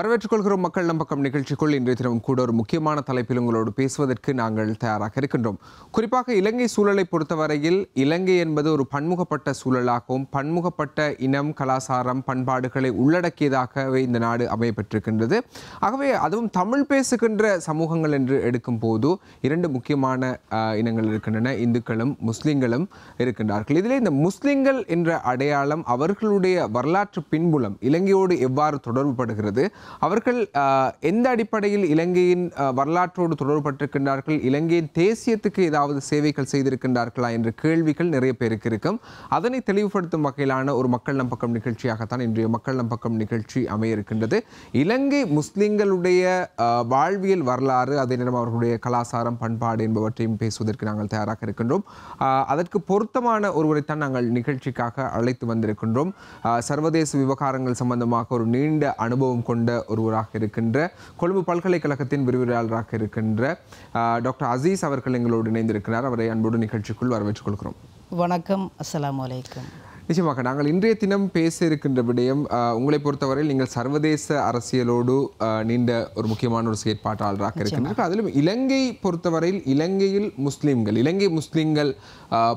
வரவேற்றுக் கொள்கிறோம் மக்கள் நம் பக்கம் நிகழ்ச்சிக்குள் இன்றைய தினம் கூட ஒரு முக்கியமான தலைப்பில் உங்களோடு பேசுவதற்கு நாங்கள் தயாராக இருக்கின்றோம். குறிப்பாக இலங்கை சூழலை பொறுத்தவரையில் இலங்கை என்பது ஒரு பன்முகப்பட்ட சூழலாகவும் பன்முகப்பட்ட இனம், கலாச்சாரம், பண்பாடுகளை உள்ளடக்கியதாகவே இந்த நாடு அமையப்பட்டிருக்கின்றது. ஆகவே அதுவும் தமிழ் பேசுகின்ற சமூகங்கள் என்று எடுக்கும் போது இரண்டு முக்கியமான இனங்கள் இருக்கின்றன. இந்துக்களும் முஸ்லிம்களும் இருக்கின்றார்கள். இதிலே இந்த முஸ்லிம்கள் என்ற அடையாளம் அவர்களுடைய வரலாற்று பின்புலம் இலங்கையோடு எவ்வாறு தொடர்புபடுகிறது, அவர்கள் எந்த அடிப்படையில் இலங்கையின் வரலாற்றோடு தொடர்புபட்டிருக்கின்றார்கள், இலங்கையின் தேசியத்துக்கு ஏதாவது சேவைகள் செய்திருக்கின்றார்களா என்ற கேள்விகள் நிறைய பேருக்கு இருக்கும். அதனை தெளிவுபடுத்தும் வகையிலான ஒரு மக்கள் நம் பக்கம் நிகழ்ச்சியாகத்தான் இன்றைய மக்கள் நம் பக்கம் நிகழ்ச்சி அமைய இருக்கின்றது. இலங்கை முஸ்லிம்களுடைய வாழ்வியல் வரலாறு, அதே நேரம் அவர்களுடைய கலாச்சாரம், பண்பாடு என்பவற்றையும் பேசுவதற்கு நாங்கள் தயாராக இருக்கின்றோம். அதற்கு பொருத்தமான ஒருவரைத்தான் நாங்கள் நிகழ்ச்சிக்காக அழைத்து வந்திருக்கின்றோம். சர்வதேச விவகாரங்கள் சம்பந்தமாக ஒரு நீண்ட அனுபவம் கொண்ட ஒருவராக இருக்கின்ற கொழும்பு பல்கலைக்கழகத்தின் விரிவுரையாளராக இருக்கின்ற டாக்டர் அசீஸ் அவர்கள் எங்களோடு இணைந்திருக்கிறார். அவரை அன்போடு நிகழ்ச்சிக்குள் வரவேற்றுக் கொள்கிறோம். வணக்கம், அஸ்ஸலாமு அலைக்கும். நிச்சயமாக நாங்கள் இன்றைய தினம் பேச இருக்கின்ற விடயம், உங்களை பொறுத்தவரையில் நீங்கள் சர்வதேச அரசியலோடு நீண்ட ஒரு முக்கியமான ஒரு செயற்பாட்டாளராக இருக்கின்றீர்கள். அதிலும் இலங்கை பொறுத்தவரையில் இலங்கையில் முஸ்லீம்கள், இலங்கை முஸ்லீம்கள்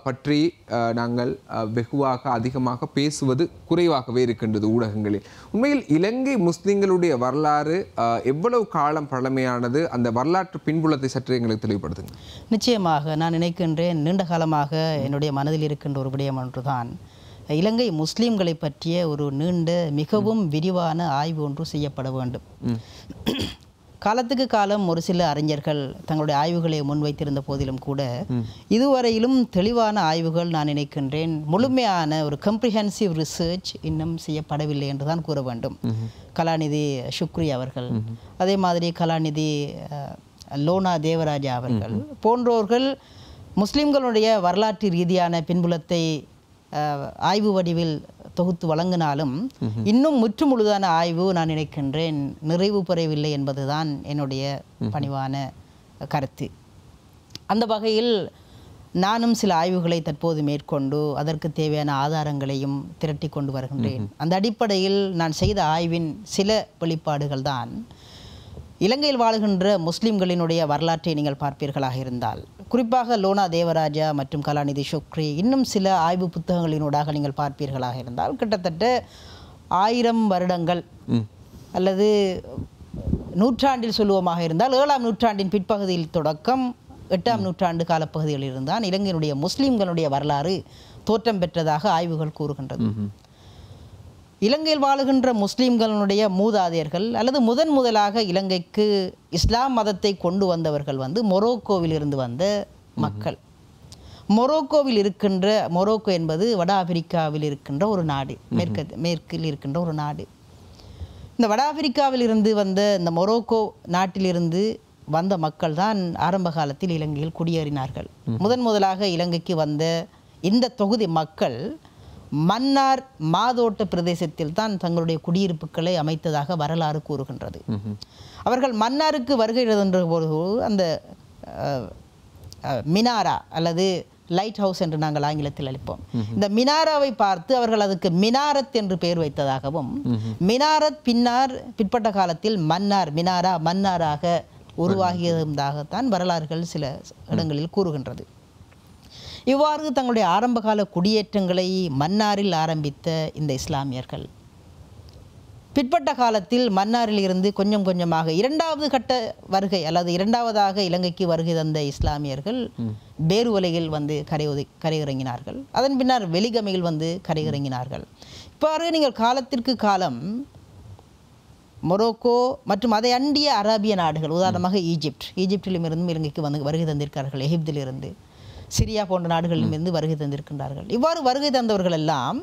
பற்றி நாங்கள் வெகுவாக அதிகமாக பேசுவது குறைவாகவே இருக்கின்றது ஊடகங்களில். உண்மையில் இலங்கை முஸ்லீம்களுடைய வரலாறு எவ்வளவு காலம் பழமையானது, அந்த வரலாற்று பின்புலத்தை சற்று எங்களுக்கு தெளிவுபடுத்துங்க. நிச்சயமாக நான் நினைக்கின்றேன், நீண்ட காலமாக என்னுடைய மனதில் இருக்கின்ற ஒரு விடயம் ஒன்றுதான் இலங்கை முஸ்லீம்களை பற்றிய ஒரு நீண்ட மிகவும் விரிவான ஆய்வு ஒன்று செய்யப்பட வேண்டும். காலத்துக்கு காலம் ஒரு சில அறிஞர்கள் தங்களுடைய ஆய்வுகளை முன்வைத்திருந்த போதிலும் கூட இதுவரையிலும் தெளிவான ஆய்வுகள் நான் நினைக்கின்றேன் முழுமையான ஒரு கம்ப்ரிஹென்சிவ் ரிசர்ச் இன்னும் செய்யப்படவில்லை என்று தான் கூற வேண்டும். கலாநிதி சுக்ரி அவர்கள், அதே மாதிரி கலாநிதி லோனா தேவராஜா அவர்கள் போன்றோர்கள் முஸ்லீம்களுடைய வரலாற்று ரீதியான பின்புலத்தை ஆய்வு வடிவில் தொகுத்து வழங்கினாலும் இன்னும் முற்றுமுழுதான ஆய்வு நான் நினைக்கின்றேன் நிறைவு பெறவில்லை என்பதுதான் என்னுடைய பணிவான கருத்து. அந்த வகையில் நானும் சில ஆய்வுகளை தற்போது மேற்கொண்டு அதற்கு தேவையான ஆதாரங்களையும் திரட்டி கொண்டு வருகின்றேன். அந்த அடிப்படையில் நான் செய்த ஆய்வின் சில வெளிப்பாடுகள் தான் இலங்கையில் வாழுகின்ற முஸ்லிம்களினுடைய வரலாற்றை நீங்கள் பார்ப்பீர்களாக இருந்தால், குறிப்பாக லோனா தேவராஜா மற்றும் கலாநிதி சுக்ரி இன்னும் சில ஆய்வு புத்தகங்களினூடாக நீங்கள் பார்ப்பீர்களாக இருந்தால் கிட்டத்தட்ட 1000 வருடங்கள் அல்லது நூற்றாண்டில் சொல்லுவோமாக இருந்தால் 7ஆம் நூற்றாண்டின் பிற்பகுதியில் தொடக்கம் 8ஆம் நூற்றாண்டு காலப்பகுதிகளில் இருந்தால் இலங்கையினுடைய முஸ்லிம்களுடைய வரலாறு தோற்றம் பெற்றதாக ஆய்வுகள் கூறுகின்றது. இலங்கையில் வாழுகின்ற முஸ்லீம்களுடைய மூதாதையர்கள் அல்லது முதலாக இலங்கைக்கு இஸ்லாம் மதத்தை கொண்டு வந்தவர்கள் மொரோக்கோவில் இருந்து வந்த மக்கள். மொரோக்கோவில் இருக்கின்ற, மொரோக்கோ என்பது வட ஆப்பிரிக்காவில் இருக்கின்ற ஒரு நாடு, மேற்கில் இருக்கின்ற ஒரு நாடு. இந்த வட ஆப்பிரிக்காவில் இருந்து வந்த இந்த மொரோக்கோ நாட்டிலிருந்து வந்த மக்கள் தான் ஆரம்ப காலத்தில் இலங்கையில் குடியேறினார்கள். முதலாக இலங்கைக்கு வந்த இந்த தொகுதி மக்கள் மன்னார் மாதோட்ட பிரதேசத்தில் தான் தங்களுடைய குடியிருப்புகளை அமைத்ததாக வரலாறு கூறுகின்றது. அவர்கள் மன்னாருக்கு வருகை தந்த போது அந்த மினாரா அல்லது லைட் ஹவுஸ் என்று நாங்கள் ஆங்கிலத்தில் அழைப்போம், இந்த மினாராவை பார்த்து அவர்கள் அதுக்கு மினாரத் என்று பெயர் வைத்ததாகவும், மினாரத் பிற்பட்ட காலத்தில் மன்னார், மினாரா மன்னாராக உருவாகியதாகத்தான் வரலாறுகள் சில இடங்களில் கூறுகின்றது. இவ்வாறு தங்களுடைய ஆரம்பகால குடியேற்றங்களை மன்னாரில் ஆரம்பித்த இந்த இஸ்லாமியர்கள் பிற்பட்ட காலத்தில் மன்னாரில் இருந்து கொஞ்சம் கொஞ்சமாக இரண்டாவது கட்ட வருகை அல்லது இரண்டாவதாக இலங்கைக்கு வருகை தந்த இஸ்லாமியர்கள் பேருவலையில் கரையிறங்கினார்கள். அதன் பின்னர் வெலிகமையில் கரையிறங்கினார்கள். இவ்வாறு நீங்கள் காலத்திற்கு காலம் மொரோக்கோ மற்றும் அதை அண்டிய அரேபிய நாடுகள், உதாரணமாக ஈஜிப்டிலும் இருந்தும் இலங்கைக்கு வருகை தந்திருக்கிறார்கள். எகிப்திலிருந்து, சிரியா போன்ற நாடுகளிலிருந்து வருகை தந்திருக்கின்றார்கள். இவ்வாறு வருகை தந்தவர்கள் எல்லாம்,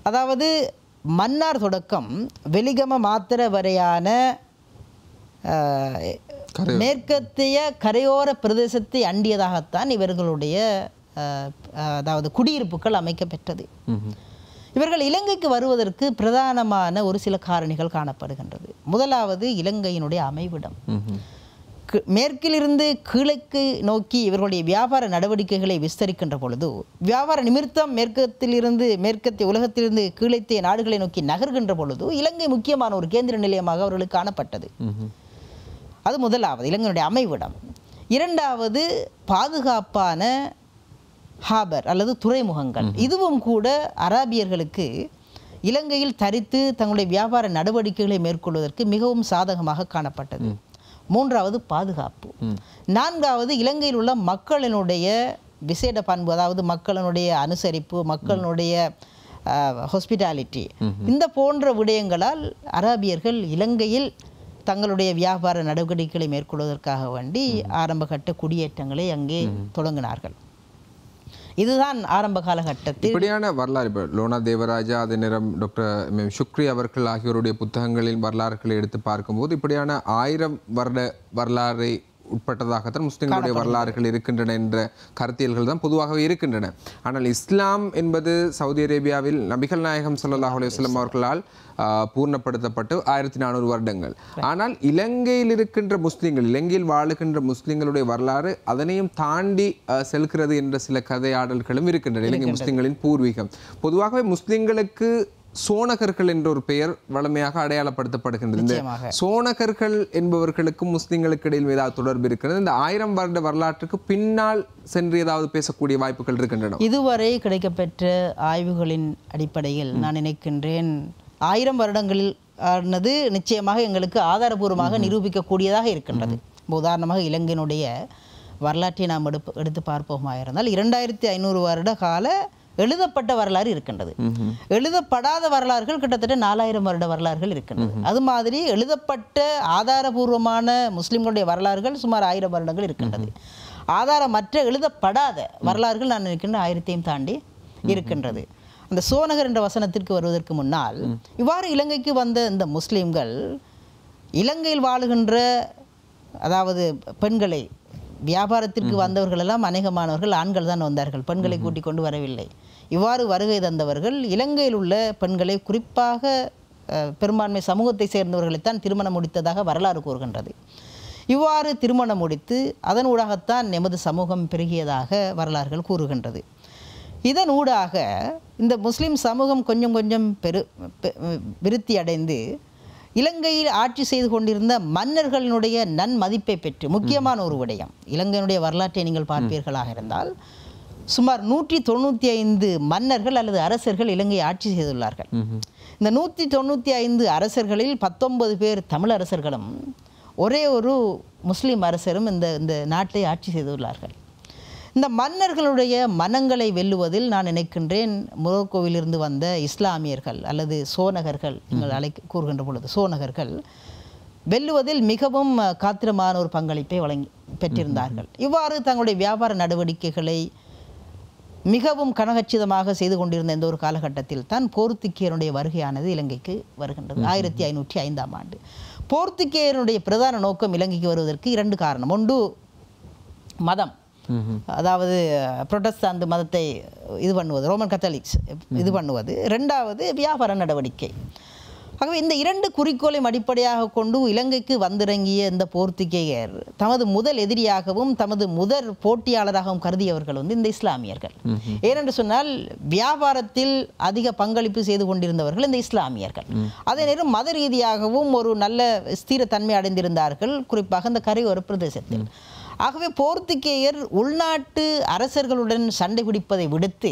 அதாவது மன்னார் தொடக்கம் வெலிகம மாத்திர வரையான மேற்கத்திய கரையோர பிரதேசத்தை அண்டியதாகத்தான் இவர்களுடைய அதாவது குடியிருப்புகள் அமைக்கப்பெற்றது. இவர்கள் இலங்கைக்கு வருவதற்கு பிரதானமான ஒரு சில காரணிகள் காணப்படுகின்றது. முதலாவது இலங்கையினுடைய அமைவிடம். மேற்கிலிருந்து கிழக்கு நோக்கி இவர்களுடைய வியாபார நடவடிக்கைகளை விஸ்தரிக்கின்ற பொழுது வியாபார நிமித்தம் மேற்கத்திய உலகத்திலிருந்து கீழத்திய நாடுகளை நோக்கி நகர்கின்ற பொழுது இலங்கை முக்கியமான ஒரு கேந்திர நிலையமாக அவர்களுக்கு காணப்பட்டது. அது முதலாவது இலங்கையினுடைய அமைவிடம். இரண்டாவது பாதுகாப்பான ஹாபர் அல்லது துறைமுகங்கள். இதுவும் கூட அராபியர்களுக்கு இலங்கையில் தரித்து தங்களுடைய வியாபார நடவடிக்கைகளை மேற்கொள்வதற்கு மிகவும் சாதகமாக காணப்பட்டது. மூன்றாவது பாதுகாப்பு. நான்காவது இலங்கையில் உள்ள மக்களினுடைய விசேட பண்பு, அதாவது மக்களினுடைய அனுசரிப்பு, மக்களினுடைய ஹாஸ்பிட்டாலிட்டி, இந்த போன்ற விடயங்களால் அராபியர்கள் இலங்கையில் தங்களுடைய வியாபார நடவடிக்கைகளை மேற்கொள்வதற்காக வேண்டி ஆரம்பகட்ட குடியேற்றங்களை அங்கே தொடங்கினார்கள். இதுதான் ஆரம்ப காலகட்டத்தில் இப்படியான வரலாறு. இப்போ லோனா தேவராஜா, அதே நேரம் டாக்டர் சுக்ரி அவர்கள் ஆகியோருடைய புத்தகங்களின் வரலாறுகளை எடுத்து பார்க்கும்போது இப்படியான 1000 வருட வரலாறை உட்பட்டதாகத்தான் முஸ்லிம்களுடைய வரலாறுகள் இருக்கின்றன என்ற கருத்தியல்கள் தான் பொதுவாகவே இருக்கின்றன. ஆனால் இஸ்லாம் என்பது சவுதி அரேபியாவில் நபிகள் நாயகம் ஸல்லல்லாஹு அலைஹி வஸல்லம் அவர்களால் பூர்ணப்படுத்தப்பட்டு 1400 வருடங்கள். ஆனால் இலங்கையில் இருக்கின்ற முஸ்லிம்கள், இலங்கையில் வாழுகின்ற முஸ்லிம்களுடைய வரலாறு அதனையும் தாண்டி செல்கிறது என்ற சில கதையாடல்களும் இருக்கின்றன. இலங்கை முஸ்லிம்களின் பூர்வீகம். பொதுவாகவே முஸ்லிம்களுக்கு சோனகர்கள் என்ற ஒரு பெயர் வளமையாக அடையாளப்படுத்தப்படுகின்றது. இந்த சோனகர்கள் என்பவர்களுக்கும் முஸ்லிம்களுக்கு இடையில் ஏதாவது தொடர்பு இருக்கிறது? இந்த 1000 வருட வரலாற்றுக்கு பின்னால் சென்று ஏதாவது பேசக்கூடிய வாய்ப்புகள் இருக்கின்றன? இதுவரை கிடைக்கப்பெற்ற ஆய்வுகளின் அடிப்படையில் நான் நினைக்கின்றேன் 1000 வருடங்களில் ஆனது நிச்சயமாக எங்களுக்கு ஆதாரபூர்வமாக நிரூபிக்கக்கூடியதாக இருக்கின்றது. உதாரணமாக இலங்கையினுடைய வரலாற்றை நாம் எடுத்து பார்ப்போமா இருந்தால் 2500 வருட கால எழுதப்பட்ட வரலாறு இருக்கின்றது. எழுதப்படாத வரலாறுகள் கிட்டத்தட்ட 4000 வருட வரலாறுகள் இருக்கின்றது. அது மாதிரி எழுதப்பட்ட ஆதாரபூர்வமான முஸ்லிம்களுடைய வரலாறுகள் சுமார் 1000 வருடங்கள் இருக்கின்றது. ஆதாரமற்ற எழுதப்படாத வரலாறுகள் நான் நினைக்கின்ற 1000ஐயும் தாண்டி இருக்கின்றது. அந்த சோனகர் என்ற வசனத்திற்கு வருவதற்கு முன்னால் இவ்வாறு இலங்கைக்கு வந்த இந்த முஸ்லிம்கள் இலங்கையில் வாழுகின்ற, அதாவது பெண்களை, வியாபாரத்திற்கு வந்தவர்கள் எல்லாம் அநேகமானவர்கள் ஆண்கள் தான் வந்தார்கள், பெண்களை கூட்டிக் கொண்டு வரவில்லை. இவ்வாறு வருகை தந்தவர்கள் இலங்கையில் உள்ள பெண்களை, குறிப்பாக பெரும்பான்மை சமூகத்தை சேர்ந்தவர்களைத்தான் திருமணம் முடித்ததாக வரலாறு கூறுகின்றது. இவ்வாறு திருமணம் முடித்து அதன் ஊடாகத்தான் எமது சமூகம் பெருகியதாக வரலாறுகள் கூறுகின்றது. இதன் ஊடாக இந்த முஸ்லிம் சமூகம் கொஞ்சம் கொஞ்சம் விருத்தி அடைந்து இலங்கையில் ஆட்சி செய்து கொண்டிருந்த மன்னர்களினுடைய நன்மதிப்பை பெற்று, முக்கியமான ஒரு விடயம், இலங்கையினுடைய வரலாற்றை நீங்கள் பார்ப்பீர்களாக இருந்தால் சுமார் 195 மன்னர்கள் அல்லது அரசர்கள் இலங்கையை ஆட்சி செய்துள்ளார்கள். இந்த 195 அரசர்களில் 19 பேர் தமிழ் அரசர்களும் ஒரே ஒரு முஸ்லீம் அரசரும் இந்த நாட்டை ஆட்சி செய்துள்ளார்கள். இந்த மன்னர்களுடைய மனங்களை வெல்லுவதில் நான் நினைக்கின்றேன் மொரோக்கோவிலிருந்து வந்த இஸ்லாமியர்கள் அல்லது சோனகர்கள், நீங்கள் கூறுகின்ற பொழுது சோனகர்கள் வெல்லுவதில் மிகவும் காத்திரமான ஒரு பங்களிப்பை பெற்றிருந்தார்கள். இவ்வாறு தங்களுடைய வியாபார நடவடிக்கைகளை மிகவும் கனகச்சிதமாக செய்து கொண்டிருந்த இந்த ஒரு காலகட்டத்தில் தான் போர்த்துகேயருடைய வருகையானது இலங்கைக்கு வருகின்றது. 1505ஆம் ஆண்டு போர்த்துகேயருடைய பிரதான நோக்கம் இலங்கைக்கு வருவதற்கு 2 காரணம். ஒன்று மதம், அதாவது புரொட்டஸ்டாந்து மதத்தை இது பண்ணுவது, ரோமன் கத்தோலிக்ஸ் இது பண்ணுவது. 2வது வியாபார நடவடிக்கை. ஆகவே இந்த 2 குறிக்கோளையும் அடிப்படையாக கொண்டு இலங்கைக்கு வந்திறங்கிய இந்த போர்த்துகேயர் தமது முதல் எதிரியாகவும் தமது முதல் போட்டியாளராகவும் கருதியவர்கள் இந்த இஸ்லாமியர்கள். ஏனென்று சொன்னால் வியாபாரத்தில் அதிக பங்களிப்பு செய்து கொண்டிருந்தவர்கள் இந்த இஸ்லாமியர்கள். அதே நேரம் மத ரீதியாகவும் ஒரு நல்ல ஸ்திரத்தன்மை அடைந்திருந்தார்கள், குறிப்பாக இந்த கரையோர பிரதேசத்தில். ஆகவே போர்த்துகேயர் உள்நாட்டு அரசர்களுடன் சண்டை பிடிப்பதை விடுத்து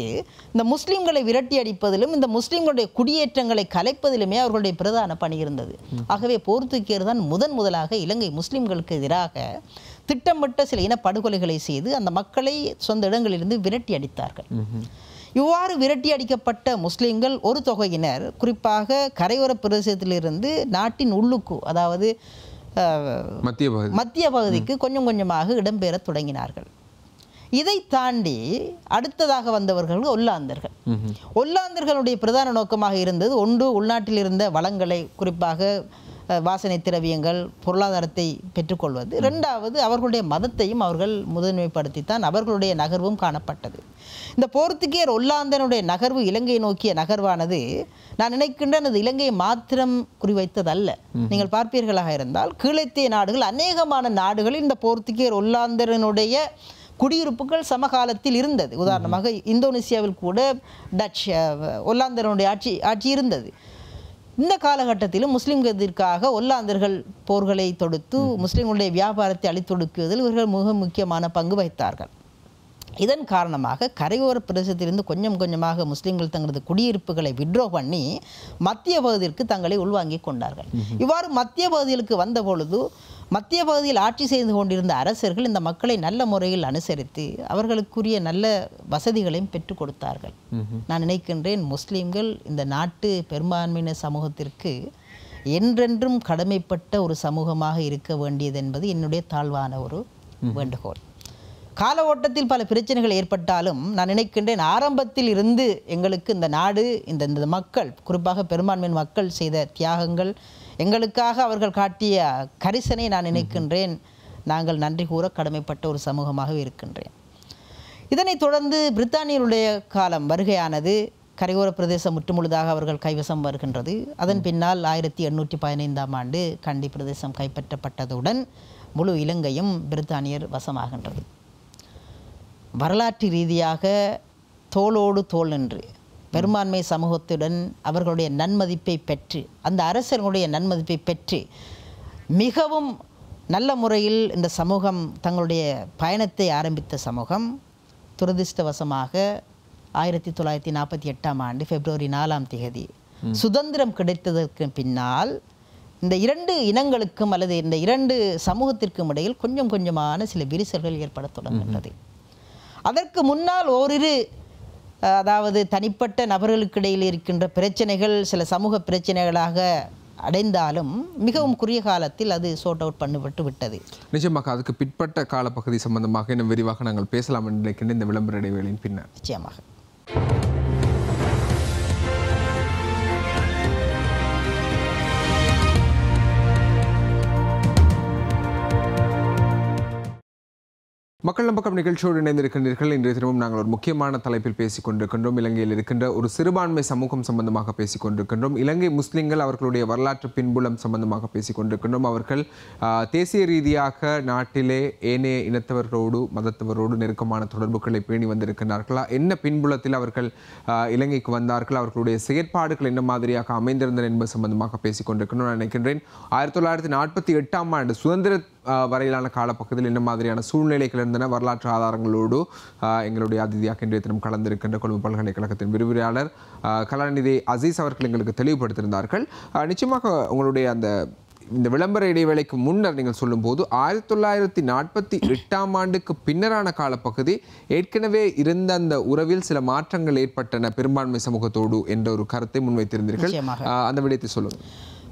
இந்த முஸ்லிம்களை விரட்டி அடிப்பதிலும் இந்த முஸ்லிம்களுடைய குடியேற்றங்களை கலைப்பதிலுமே அவர்களுடைய பிரதான பணி இருந்தது. ஆகவே போர்த்துகேயர் தான் முதலாக இலங்கை முஸ்லிம்களுக்கு எதிராக திட்டமிட்ட சில இனப்படுகொலைகளை செய்து அந்த மக்களை சொந்த இடங்களிலிருந்து விரட்டி அடித்தார்கள். இவ்வாறு விரட்டி அடிக்கப்பட்ட முஸ்லிம்கள் ஒரு தொகையினர் குறிப்பாக கரையோர பிரதேசத்திலிருந்து நாட்டின் உள்ளுக்கு, அதாவது மத்திய பகுதிக்கு கொஞ்சம் கொஞ்சமாக இடம்பெற தொடங்கினார்கள். இதை தாண்டி அடுத்ததாக வந்தவர்கள் ஒல்லாந்தர்கள். ஒல்லாந்தர்களுடைய பிரதான நோக்கமாக இருந்தது ஒன்று, உள்நாட்டில் இருந்த வளங்களை, குறிப்பாக வாசனை திரவியங்கள் பொருளாதாரத்தை பெற்றுக்கொள்வது. இரண்டாவது, அவர்களுடைய மதத்தையும் அவர்கள் முதன்மைப்படுத்தித்தான் அவர்களுடைய நகர்வும் காணப்பட்டது. இந்த போர்த்துகேயர் ஒல்லாந்தனுடைய நகர்வு இலங்கையை நோக்கிய நகர்வானது நான் நினைக்கின்றேன் அது இலங்கையை மாத்திரம் குறிவைத்ததல்ல. நீங்கள் பார்ப்பீர்களாக இருந்தால் கீழத்திய நாடுகள், அநேகமான நாடுகளில் இந்த போர்த்துகேயர் ஒல்லாந்தரனுடைய குடியிருப்புகள் சமகாலத்தில் இருந்தது. உதாரணமாக இந்தோனேசியாவில் கூட டச் ஒல்லாந்தரனுடைய ஆட்சி இருந்தது. இந்த காலகட்டத்திலும் முஸ்லிம்களுக்காக ஒல்லாந்தர்கள் போர்களை தொடுத்து முஸ்லிம்களுடைய வியாபாரத்தை அழித்தொடுக்குவதில் இவர்கள் மிக முக்கியமான பங்கு வகித்தார்கள். இதன் காரணமாக கரையோர பிரதேசத்திலிருந்து கொஞ்சம் கொஞ்சமாக முஸ்லிம்கள் தங்களது குடியிருப்புகளை விட்ரோ பண்ணி மத்திய பகுதிக்கு தங்களை உள்வாங்கிக் கொண்டார்கள். இவ்வாறு மத்திய பகுதிகளுக்கு வந்த பொழுது மத்திய பகுதியில் ஆட்சி செய்து கொண்டிருந்த அரசர்கள் இந்த மக்களை நல்ல முறையில் அனுசரித்து அவர்களுக்குரிய நல்ல வசதிகளையும் பெற்றுக் கொடுத்தார்கள். நான் நினைக்கின்றேன் முஸ்லிம்கள் இந்த நாட்டு பெரும்பான்மையின சமூகத்திற்கு என்றென்றும் கடமைப்பட்ட ஒரு சமூகமாக இருக்க வேண்டியது என்பது என்னுடைய தாழ்வான ஒரு வேண்டுகோள். கால ஓட்டத்தில் பல பிரச்சனைகள் ஏற்பட்டாலும் நான் நினைக்கின்றேன் ஆரம்பத்தில் இருந்து எங்களுக்கு இந்த நாடு, இந்த மக்கள், குறிப்பாக பெரும்பான்மையின் மக்கள் செய்த தியாகங்கள், எங்களுக்காக அவர்கள் காட்டிய கரிசனை நான் நினைக்கின்றேன் நாங்கள் நன்றி கூற கடமைப்பட்ட ஒரு சமூகமாக இருக்கின்றேன். இதனைத் தொடர்ந்து பிரித்தானியருடைய காலம் வருகையானது. கரையோர பிரதேசம் முற்றுமுழுதாக அவர்கள் கைவசம் வருகின்றது. அதன் பின்னால் 1815ஆம் ஆண்டு கண்டி பிரதேசம் கைப்பற்றப்பட்டதுடன் முழு இலங்கையும் பிரித்தானியர் வசமாகின்றது. வரலாற்று ரீதியாக தோளோடு தோள் நின்று பெரும்பான்மை சமூகத்துடன் அவர்களுடைய நன்மதிப்பை பெற்று, அந்த அரசர்களுடைய நன்மதிப்பை பெற்று மிகவும் நல்ல முறையில் இந்த சமூகம் தங்களுடைய பயணத்தை ஆரம்பித்த சமூகம் துரதிர்ஷ்டவசமாக 1948ஆம் ஆண்டு பிப்ரவரி 4ஆம் தேதி சுதந்திரம் கிடைத்ததற்கு பின்னால் இந்த இரண்டு இனங்களுக்கும் அல்லது இந்த இரண்டு சமூகத்திற்கும் இடையில் கொஞ்சம் கொஞ்சமான சில விரிசல்கள் ஏற்பட தொடங்குகின்றது. அதற்கு முன்னால் ஓரிரு அதாவது தனிப்பட்ட நபர்களுக்கு இடையில் இருக்கின்ற பிரச்சனைகள் சில சமூக பிரச்சனைகளாக அடைந்தாலும் மிகவும் குறுகிய காலத்தில் அது சோர்ட் அவுட் பண்ணப்பட்டு விட்டது. நிச்சயமாக அதுக்கு பிற்பட்ட காலப்பகுதி சம்பந்தமாக இன்னும் விரிவாக நாங்கள் பேசலாம் என்று நினைக்கின்ற இந்த விளம்பர இடைவேளையின் பின்னர். நிச்சயமாக. மக்கள் நம்பக்கம் நிகழ்ச்சியோடு இணைந்திருக்கின்றீர்கள். இன்றைய தினமும் நாங்கள் ஒரு முக்கியமான தலைப்பில் பேசிக் கொண்டிருக்கின்றோம். இலங்கையில் இருக்கின்ற ஒரு சிறுபான்மை சமூகம் சம்பந்தமாக பேசிக் கொண்டிருக்கின்றோம். இலங்கை முஸ்லிம்கள் அவர்களுடைய வரலாற்று பின்புலம் சம்பந்தமாக பேசிக் கொண்டிருக்கின்றோம். அவர்கள் தேசிய ரீதியாக நாட்டிலே ஏனைய இனத்தவர்களோடு மதத்தவரோடு நெருக்கமான தொடர்புகளை பேணி வந்திருக்கிறார்களா, என்ன பின்புலத்தில் அவர்கள் இலங்கைக்கு வந்தார்கள், அவர்களுடைய செயற்பாடுகள் என்ன மாதிரியாக அமைந்திருந்தன என்பது சம்பந்தமாக பேசிக் கொண்டிருக்கின்றோம். நான் நினைக்கின்றேன் 1948ஆம் ஆண்டு சுதந்திர வரையிலான காலப்பகுதியில் என்ன மாதிரியான சூழ்நிலைகள் இருந்தன, வரலாற்று ஆதாரங்களோடு எங்களுடைய அதிதியாக இன்றைய தினம் கலந்திருக்கின்ற கொழும்பு பல்கலைக்கழகத்தின் விரிவுரையாளர் கலாநிதி அசீஸ் அவர்கள் எங்களுக்கு தெளிவுபடுத்தியிருந்தார்கள். நிச்சயமாக உங்களுடைய இந்த விளம்பர இடைவேளைக்கு முன்னர் நீங்கள் சொல்லும்போது 1948ஆம் ஆண்டுக்கு பின்னரான காலப்பகுதி ஏற்கனவே இருந்த அந்த உறவில் சில மாற்றங்கள் ஏற்பட்டன பெரும்பான்மை சமூகத்தோடு என்ற ஒரு கருத்தை முன்வைத்திருந்தீர்கள். அந்த விடயத்தை சொல்லுங்கள்.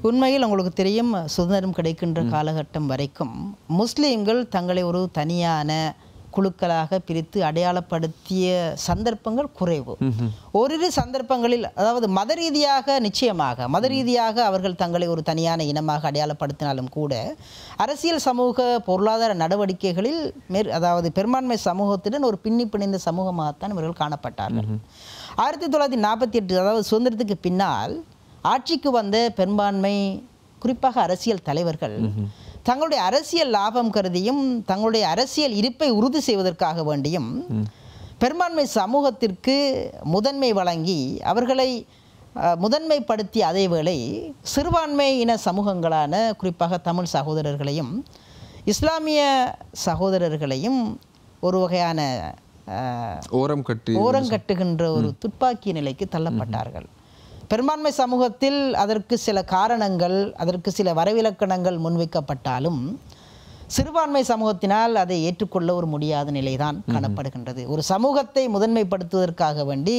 உண்மையில் உங்களுக்கு தெரியும், சுதந்திரம் கிடைக்கின்ற காலகட்டம் வரைக்கும் முஸ்லீம்கள் தங்களை ஒரு தனியான குழுக்களாக பிரித்து அடையாளப்படுத்திய சந்தர்ப்பங்கள் குறைவு. ஓரிரு சந்தர்ப்பங்களில், அதாவது மத ரீதியாக நிச்சயமாக மத ரீதியாக அவர்கள் தங்களை ஒரு தனியான இனமாக அடையாளப்படுத்தினாலும் கூட அரசியல் சமூக பொருளாதார நடவடிக்கைகளில் அதாவது பெரும்பான்மை சமூகத்துடன் ஒரு பின்னி பிணைந்த சமூகமாகத்தான் இவர்கள் காணப்பட்டார்கள். 1948 அதாவது சுதந்திரத்துக்கு பின்னால் ஆட்சிக்கு வந்த பெரும்பான்மை குறிப்பாக அரசியல் தலைவர்கள் தங்களுடைய அரசியல் லாபம் கருதியும் தங்களுடைய அரசியல் இருப்பை உறுதி செய்வதற்காக வேண்டியும் பெரும்பான்மை சமூகத்திற்கு முதன்மை வழங்கி அவர்களை முதன்மைப்படுத்திய அதேவேளை சிறுபான்மை இன சமூகங்களான குறிப்பாக தமிழ் சகோதரர்களையும் இஸ்லாமிய சகோதரர்களையும் ஒரு வகையான ஓரம் கட்டுகின்ற ஒரு துப்பாக்கி நிலைக்கு தள்ளப்பட்டார்கள். பெரும்பான்மை சமூகத்தில் அதற்கு சில காரணங்கள், அதற்கு சில வரவிலக்கணங்கள் முன்வைக்கப்பட்டாலும் சிறுபான்மை சமூகத்தினால் அதை ஏற்றுக்கொள்ள ஒரு முடியாத நிலைதான் காணப்படுகின்றது. ஒரு சமூகத்தை முதன்மைப்படுத்துவதற்காக வேண்டி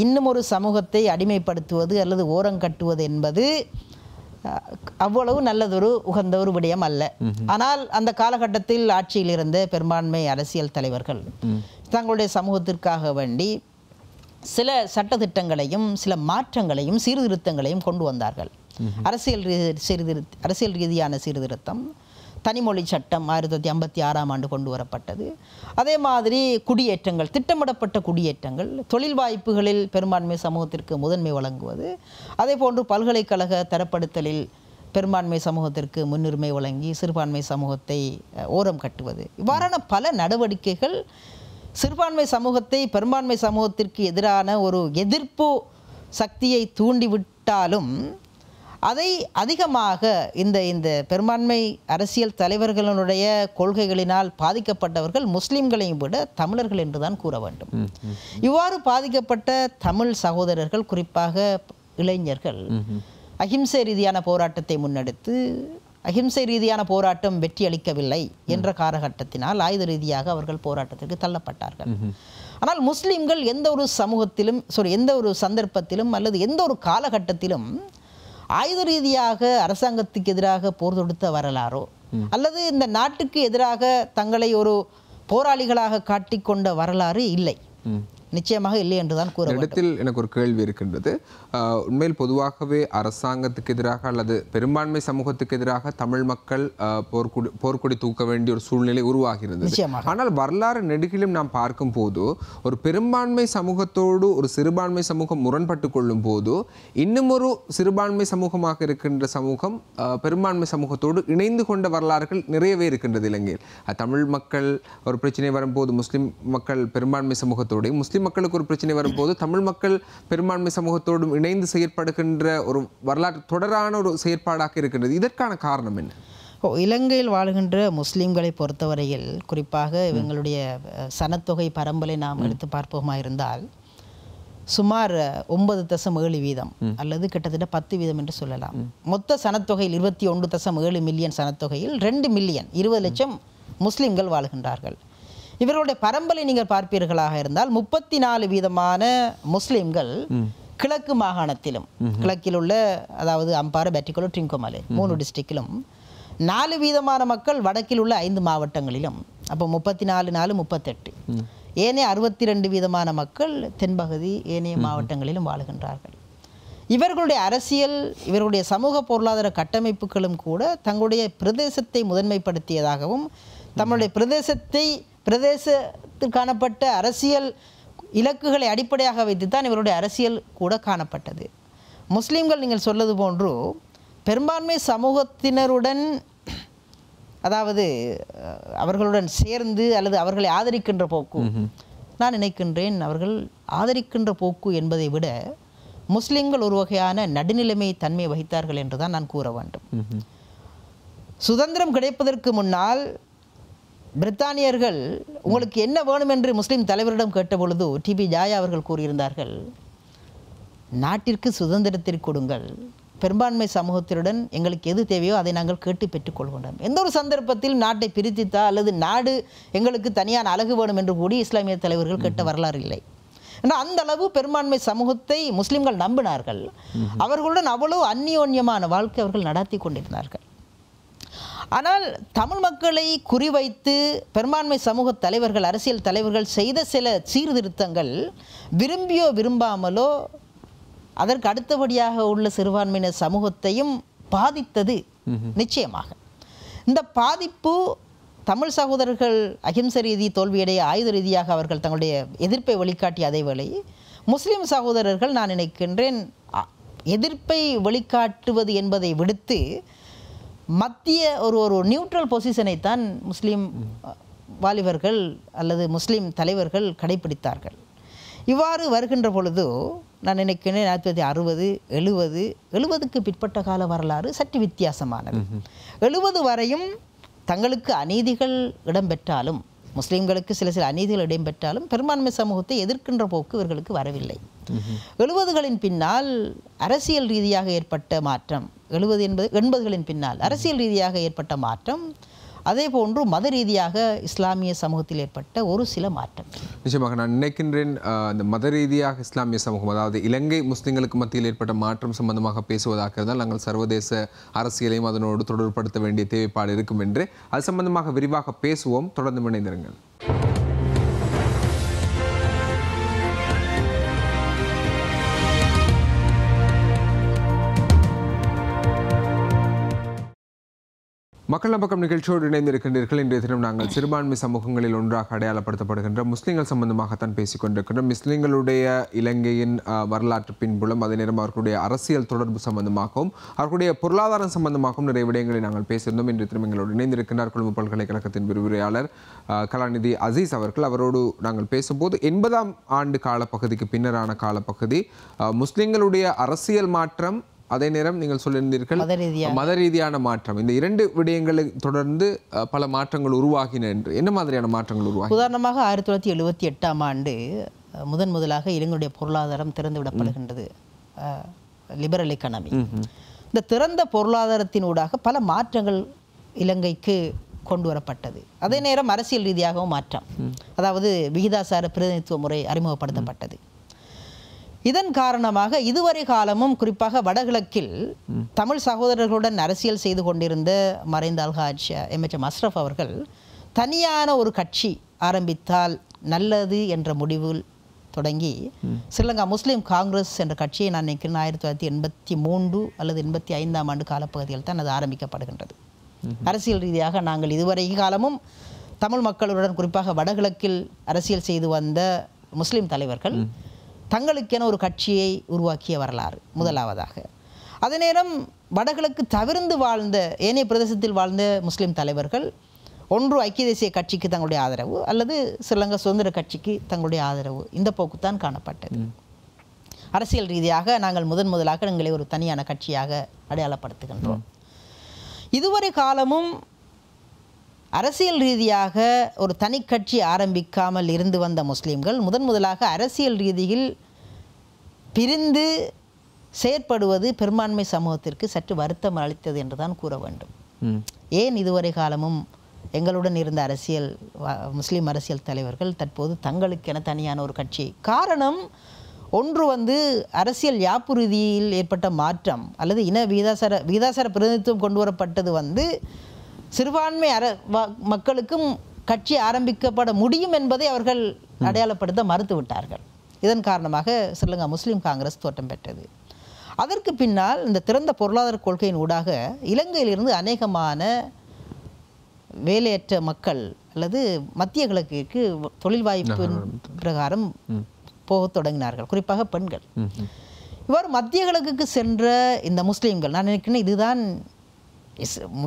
இன்னும் ஒரு சமூகத்தை அடிமைப்படுத்துவது அல்லது ஓரங்கட்டுவது என்பது அவ்வளவு நல்லதொரு உகந்த ஒரு விடயம் அல்ல. ஆனால் அந்த காலகட்டத்தில் ஆட்சியில் இருந்த பெரும்பான்மை அரசியல் தலைவர்கள் தங்களுடைய சமூகத்திற்காக வேண்டி சில சட்டத்திட்டங்களையும் சில மாற்றங்களையும் சீர்திருத்தங்களையும் கொண்டு வந்தார்கள். அரசியல் ரீதியான சீர்திருத்தம், தனிமொழி சட்டம் 1956ஆம் ஆண்டு கொண்டு வரப்பட்டது. அதே மாதிரி குடியேற்றங்கள், திட்டமிடப்பட்ட குடியேற்றங்கள், தொழில் வாய்ப்புகளில் பெரும்பான்மை சமூகத்திற்கு முதன்மை வழங்குவது, அதே போன்று பல்கலைக்கழக தரப்படுத்தலில் பெரும்பான்மை சமூகத்திற்கு முன்னுரிமை வழங்கி சிறுபான்மை சமூகத்தை ஓரம் கட்டுவது, இவ்வாறான பல நடவடிக்கைகள் சிறுபான்மை சமூகத்தை பெரும்பான்மை சமூகத்திற்கு எதிரான ஒரு எதிர்ப்பு சக்தியை தூண்டிவிட்டாலும் அதை அதிகமாக இந்த பெரும்பான்மை அரசியல் தலைவர்களுடைய கொள்கைகளினால் பாதிக்கப்பட்டவர்கள் முஸ்லிம்களையும் விட தமிழர்கள் என்றுதான் கூற வேண்டும். இவ்வாறு பாதிக்கப்பட்ட தமிழ் சகோதரர்கள், குறிப்பாக இளைஞர்கள், அகிம்சை ரீதியான போராட்டத்தை முன்னெடுத்து அகிம்சை ரீதியான போராட்டம் வெற்றி அளிக்கவில்லை என்ற காலகட்டத்தினால் ஆயுத ரீதியாக அவர்கள் போராட்டத்திற்கு தள்ளப்பட்டார்கள். ஆனால் முஸ்லிம்கள் எந்த ஒரு சமூகத்திலும் எந்த ஒரு சந்தர்ப்பத்திலும் அல்லது எந்த ஒரு காலகட்டத்திலும் ஆயுத ரீதியாக அரசாங்கத்துக்கு எதிராக போர் தொடுத்த வரலாறோ அல்லது இந்த நாட்டுக்கு எதிராக தங்களை ஒரு போராளிகளாக காட்டிக்கொண்ட வரலாறு இல்லை, நிச்சயமாக இல்லை என்றுதான் கூற வேண்டும். இடத்தில் எனக்கு ஒரு கேள்வி இருக்கின்றது. உண்மையில் பொதுவாகவே அரசாங்கத்துக்கு எதிராக அல்லது பெரும்பான்மை சமூகத்துக்கு எதிராக தமிழ் மக்கள் போர்க்கொடி தூக்க வேண்டிய ஒரு சூழ்நிலை உருவாகிறது. ஆனால் வரலாறு நெடுகிலும் நாம் பார்க்கும் போது ஒரு பெரும்பான்மை சமூகத்தோடு ஒரு சிறுபான்மை சமூகம் முரண்பட்டு கொள்ளும் போது இன்னும் ஒரு சிறுபான்மை சமூகமாக இருக்கின்ற சமூகம் பெரும்பான்மை சமூகத்தோடு இணைந்து கொண்ட வரலாறுகள் நிறையவே இருக்கின்றது இலங்கையில். தமிழ் மக்கள் ஒரு பிரச்சனை வரும்போது முஸ்லிம் மக்கள் பெரும்பான்மை சமூகத்தோடையும், முஸ்லிம் மக்களுக்கு ஒரு பிரச்சனை வரும்போது தமிழ் மக்கள் பெரும்பான்மை சமூகத்தோடும் இணைந்து செயற்படுகின்ற ஒரு வரலாற்று தொடரான ஒரு செயற்பாடாக இருக்கின்றது. இதற்கான காரணம் என்ன? இலங்கையில் வாழ்கின்ற முஸ்லிம்களை பொறுத்தவரையில், குறிப்பாக இவங்களுடைய சனத்தொகை பரம்பலை நாம் எடுத்து பார்ப்போமா இருந்தால் சுமார் 9.7% அல்லது கிட்டத்தட்ட 10% என்று சொல்லலாம். மொத்த சனத்தொகையில் 21.7 மில்லியன் சனத்தொகையில் 2 மில்லியன் 20 லட்சம் முஸ்லிம்கள் வாழ்கின்றார்கள். இவர்களுடைய பரம்பலை நீங்கள் பார்ப்பீர்களாக இருந்தால் 34% முஸ்லிம்கள் கிழக்கு மாகாணத்திலும், கிழக்கில் உள்ள அதாவது அம்பாறை, பெட்டிக்குளம், ட்ரிங்கோமலை 3 டிஸ்ட்ரிக்டிலும், 4% மக்கள் வடக்கில் உள்ள 5 மாவட்டங்களிலும். அப்போ 34, 38. ஏனைய 62% மக்கள் தென்பகுதி ஏனைய மாவட்டங்களிலும் வாழுகின்றார்கள். இவர்களுடைய அரசியல், இவர்களுடைய சமூக பொருளாதார கட்டமைப்புகளும் கூட தங்களுடைய பிரதேசத்தை முதன்மைப்படுத்தியதாகவும், தங்களுடைய பிரதேசத்தில் காணப்பட்ட அரசியல் இலக்குகளை அடிப்படையாக வைத்துத்தான் இவருடைய அரசியல் கூட காணப்பட்டது. முஸ்லீம்கள் நீங்கள் சொல்வது போன்று பெரும்பான்மை சமூகத்தினருடன், அதாவது அவர்களுடன் சேர்ந்து அல்லது அவர்களை ஆதரிக்கின்ற போக்கு, நான் நினைக்கின்றேன் அவர்கள் ஆதரிக்கின்ற போக்கு என்பதை விட முஸ்லிம்கள் ஒரு வகையான நடுநிலைமை தன்மை வகித்தார்கள் என்றுதான் நான் கூற வேண்டும். சுதந்திரம் கிடைப்பதற்கு முன்னால் பிரித்தானியர்கள் உங்களுக்கு என்ன வேணும் என்று முஸ்லிம் தலைவரிடம் கேட்டபொழுது டிபி ஜாயா அவர்கள் கூறியிருந்தார்கள், நாட்டிற்கு சுதந்திரத்தை கொடுங்கள், பெரும்பான்மை சமூகத்தினுடன் எங்களுக்கு எது தேவையோ அதை நாங்கள் கேட்டு பெற்றுக்கொள்கின்றோம். எந்த ஒரு சந்தர்ப்பத்தில் நாட்டை பிரித்தித்தா அல்லது நாடு எங்களுக்கு தனியான அழகு வேணும் என்று கூடி இஸ்லாமிய தலைவர்கள் கேட்ட வரலாறு இல்லை. ஆனால் அந்த அளவு பெரும்பான்மை சமூகத்தை முஸ்லிம்கள் நம்பினார்கள். அவர்களுடன் அவ்வளவு அந்நியோன்யமான வாழ்க்கை அவர்கள் நடத்தி கொண்டிருந்தார்கள். ஆனால் தமிழ் மக்களை குறிவைத்து பெரும்பான்மை சமூக தலைவர்கள், அரசியல் தலைவர்கள் செய்த சில சீர்திருத்தங்கள் விரும்பியோ விரும்பாமலோ அதற்கு அடுத்தபடியாக உள்ள சிறுபான்மையினர் சமூகத்தையும் பாதித்தது நிச்சயமாக. இந்த பாதிப்பு தமிழ் சகோதரர்கள் அகிம்சை ரீதி தோல்வியடைய ஆயுத ரீதியாக அவர்கள் தங்களுடைய எதிர்ப்பை வெளிக்காட்டிய அதே வேளை முஸ்லிம் சகோதரர்கள், நான் நினைக்கின்றேன், எதிர்ப்பை வெளிக்காட்டுவது என்பதை விடுத்து மத்திய ஒரு நியூட்ரல் பொசிஷனை தான் முஸ்லீம் வாலிபர்கள் அல்லது முஸ்லீம் தலைவர்கள் கடைபிடித்தார்கள். இவ்வாறு வருகின்ற பொழுது நான் நினைக்கிறேன் 1960, 70க்கு பிற்பட்ட கால வரலாறு சற்று வித்தியாசமானது. 70 வரையும் தங்களுக்கு அநீதிகள் இடம்பெற்றாலும், முஸ்லீம்களுக்கு சில அநீதிகள் இடம்பெற்றாலும் பெரும்பான்மை சமூகத்தை எதிர்க்கின்ற போக்கு இவர்களுக்கு வரவில்லை. 70களின் பின்னால் அரசியல் ரீதியாக ஏற்பட்ட மாற்றம், 80களின் பின்னால் அரசியல் ரீதியாக ஏற்பட்ட மாற்றம், அதே போன்று மத ரீதியாக இஸ்லாமிய சமூகத்தில் ஏற்பட்ட ஒரு சில மாற்றம். நிச்சயமாக நான் நினைக்கின்றேன் அந்த மத ரீதியாக இஸ்லாமிய சமூகம், அதாவது இலங்கை முஸ்லிம்களுக்கு மத்தியில் ஏற்பட்ட மாற்றம் சம்பந்தமாக பேசுவதாக இருந்தால் நாங்கள் சர்வதேச அரசியலையும் அதனோடு தொடர்படுத்த வேண்டிய தேவைப்பாடு இருக்கும் என்று அது சம்பந்தமாக விரிவாக பேசுவோம். தொடர்ந்து இணைந்திருங்கள். மக்கள் நம்பக்கம் நிகழ்ச்சியோடு இணைந்திருக்கின்றீர்கள். இன்றைய தினம் நாங்கள் சிறுபான்மை சமூகங்களில் ஒன்றாக அடையாளப்படுத்தப்படுகின்ற முஸ்லிம்கள் சம்பந்தமாகத்தான் பேசிக் கொண்டிருக்கின்றோம். முஸ்லிம்களுடைய இலங்கையின் வரலாற்று பின்புலம், அதே நேரம் அவர்களுடைய அரசியல் தொடர்பு சம்பந்தமாகவும் அவர்களுடைய பொருளாதாரம் சம்பந்தமாகவும் நிறைய விடயங்களை நாங்கள் பேசியிருந்தோம். இன்றைய தினம் எங்களோடு இணைந்திருக்கின்றார் கொழும்பு பல்கலைக்கழகத்தின் விரிவுரையாளர் கலாநிதி அசீஸ் அவர்கள். அவரோடு நாங்கள் பேசும்போது 80ஆம் ஆண்டு காலப்பகுதிக்கு பின்னரான காலப்பகுதி, முஸ்லிம்களுடைய அரசியல் மாற்றம், அதே நேரம் நீங்கள் சொல்லியிருந்தீர்கள் மத ரீதியான மாற்றம், இந்த இரண்டு விடயங்களை தொடர்ந்து பல மாற்றங்கள் உருவாகின என்று. என்ன மாதிரியான மாற்றங்கள் உருவாகி? உதாரணமாக 1978ஆம் ஆண்டு முதலாக இலங்கையுடைய பொருளாதாரம் திறந்து விடப்படுகின்றது, லிபரல் எக்கானமி. இந்த திறந்த பொருளாதாரத்தினூடாக பல மாற்றங்கள் இலங்கைக்கு கொண்டு வரப்பட்டது. அதே நேரம் அரசியல் ரீதியாகவும் மாற்றம், அதாவது விகிதாசார பிரதிநிதித்துவ முறை அறிமுகப்படுத்தப்பட்டது. இதன் காரணமாக இதுவரை காலமும் குறிப்பாக வடகிழக்கில் தமிழ் சகோதரர்களுடன் அரசியல் செய்து கொண்டிருந்த மறைந்த அல்ஹாஜ் எம்எச்எம் அஸ்ரஃப் அவர்கள் தனியான ஒரு கட்சி ஆரம்பித்தால் நல்லது என்ற முடிவில் தொடங்கி ஸ்ரீலங்கா முஸ்லீம் காங்கிரஸ் என்ற கட்சியை நான் நினைக்கிறேன் 1983 அல்லது 85ஆம் ஆண்டு காலப்பகுதியில் தான் அது ஆரம்பிக்கப்படுகின்றது. அரசியல் ரீதியாக நாங்கள் இதுவரை காலமும் தமிழ் மக்களுடன் குறிப்பாக வடகிழக்கில் அரசியல் செய்து வந்த முஸ்லீம் தலைவர்கள் தங்களுக்கென ஒரு கட்சியை உருவாக்கிய வரலாறு முதலாவதாக. அதே நேரம் வடகிழக்கு தவிர்ந்து வாழ்ந்த ஏனைய பிரதேசத்தில் வாழ்ந்த முஸ்லீம் தலைவர்கள் ஒன்று ஐக்கிய தேசிய கட்சிக்கு தங்களுடைய ஆதரவு அல்லது ஸ்ரீலங்கா சுதந்திர கட்சிக்கு தங்களுடைய ஆதரவு, இந்த போக்குத்தான் காணப்பட்டது. அரசியல் ரீதியாக நாங்கள் முதலாக எங்களை ஒரு தனியான கட்சியாக அடையாளப்படுத்துகின்றோம். இதுவரை காலமும் அரசியல் ரீதியாக ஒரு தனி கட்சி ஆரம்பிக்காமல் இருந்து வந்த முஸ்லீம்கள் முதலாக அரசியல் ரீதியில் பிரிந்து செயற்படுவது பெரும்பான்மை சமூகத்திற்கு சற்று வருத்தம் அளித்தது என்றுதான் கூற வேண்டும். ஏன் இதுவரை காலமும் எங்களுடன் இருந்த முஸ்லீம் அரசியல் தலைவர்கள் தற்போது தங்களுக்கென தனியான ஒரு கட்சி? காரணம் ஒன்று அரசியல் யாப்பு ரீதியில் ஏற்பட்ட மாற்றம் அல்லது இன விகிதாசார பிரதிநிதித்துவம் கொண்டு வரப்பட்டது சிறுபான்மை மக்களுக்கும் கட்சி ஆரம்பிக்கப்பட முடியும் என்பதை அவர்கள் அடையாளப்படுத்த மறுத்துவிட்டார்கள். இதன் காரணமாக ஸ்ரீலங்கா முஸ்லீம் காங்கிரஸ் தோற்றம் பெற்றது. அதற்கு பின்னால் இந்த திறந்த பொருளாதார கொள்கையின் ஊடாக இலங்கையிலிருந்து அநேகமான வேலையற்ற மக்கள் அல்லது மத்திய கிழக்கிற்கு தொழில் வாய்ப்பு பிரகாரம் போகத் தொடங்கினார்கள், குறிப்பாக பெண்கள். இவ்வாறு மத்திய கிழக்குக்கு சென்ற இந்த முஸ்லீம்கள், நான் நினைக்கிறேன் இதுதான்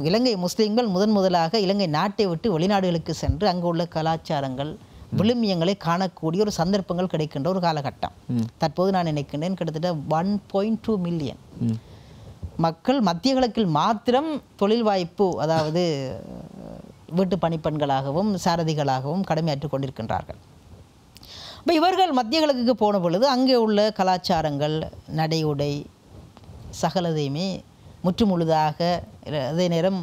இலங்கை முஸ்லீம்கள் முதலாக இலங்கை நாட்டை விட்டு வெளிநாடுகளுக்கு சென்று அங்கு உள்ள கலாச்சாரங்கள் விழுமியங்களை காணக்கூடிய ஒரு சந்தர்ப்பங்கள் கிடைக்கின்ற ஒரு காலகட்டம். தற்போது நான் நினைக்கின்றேன் கிட்டத்தட்ட 1.2 மில்லியன் மக்கள் மத்திய கிழக்கில் மாத்திரம் தொழில் வாய்ப்பு, அதாவது வீட்டு பணிப்பெண்களாகவும் சாரதிகளாகவும் கடமையாற்றிக் கொண்டிருக்கின்றார்கள். இப்போ இவர்கள் மத்திய கிழக்குக்கு போன பொழுது அங்கே உள்ள கலாச்சாரங்கள், நடை, உடை சகலதையுமே முற்றுமுழுதாக அதே நேரம்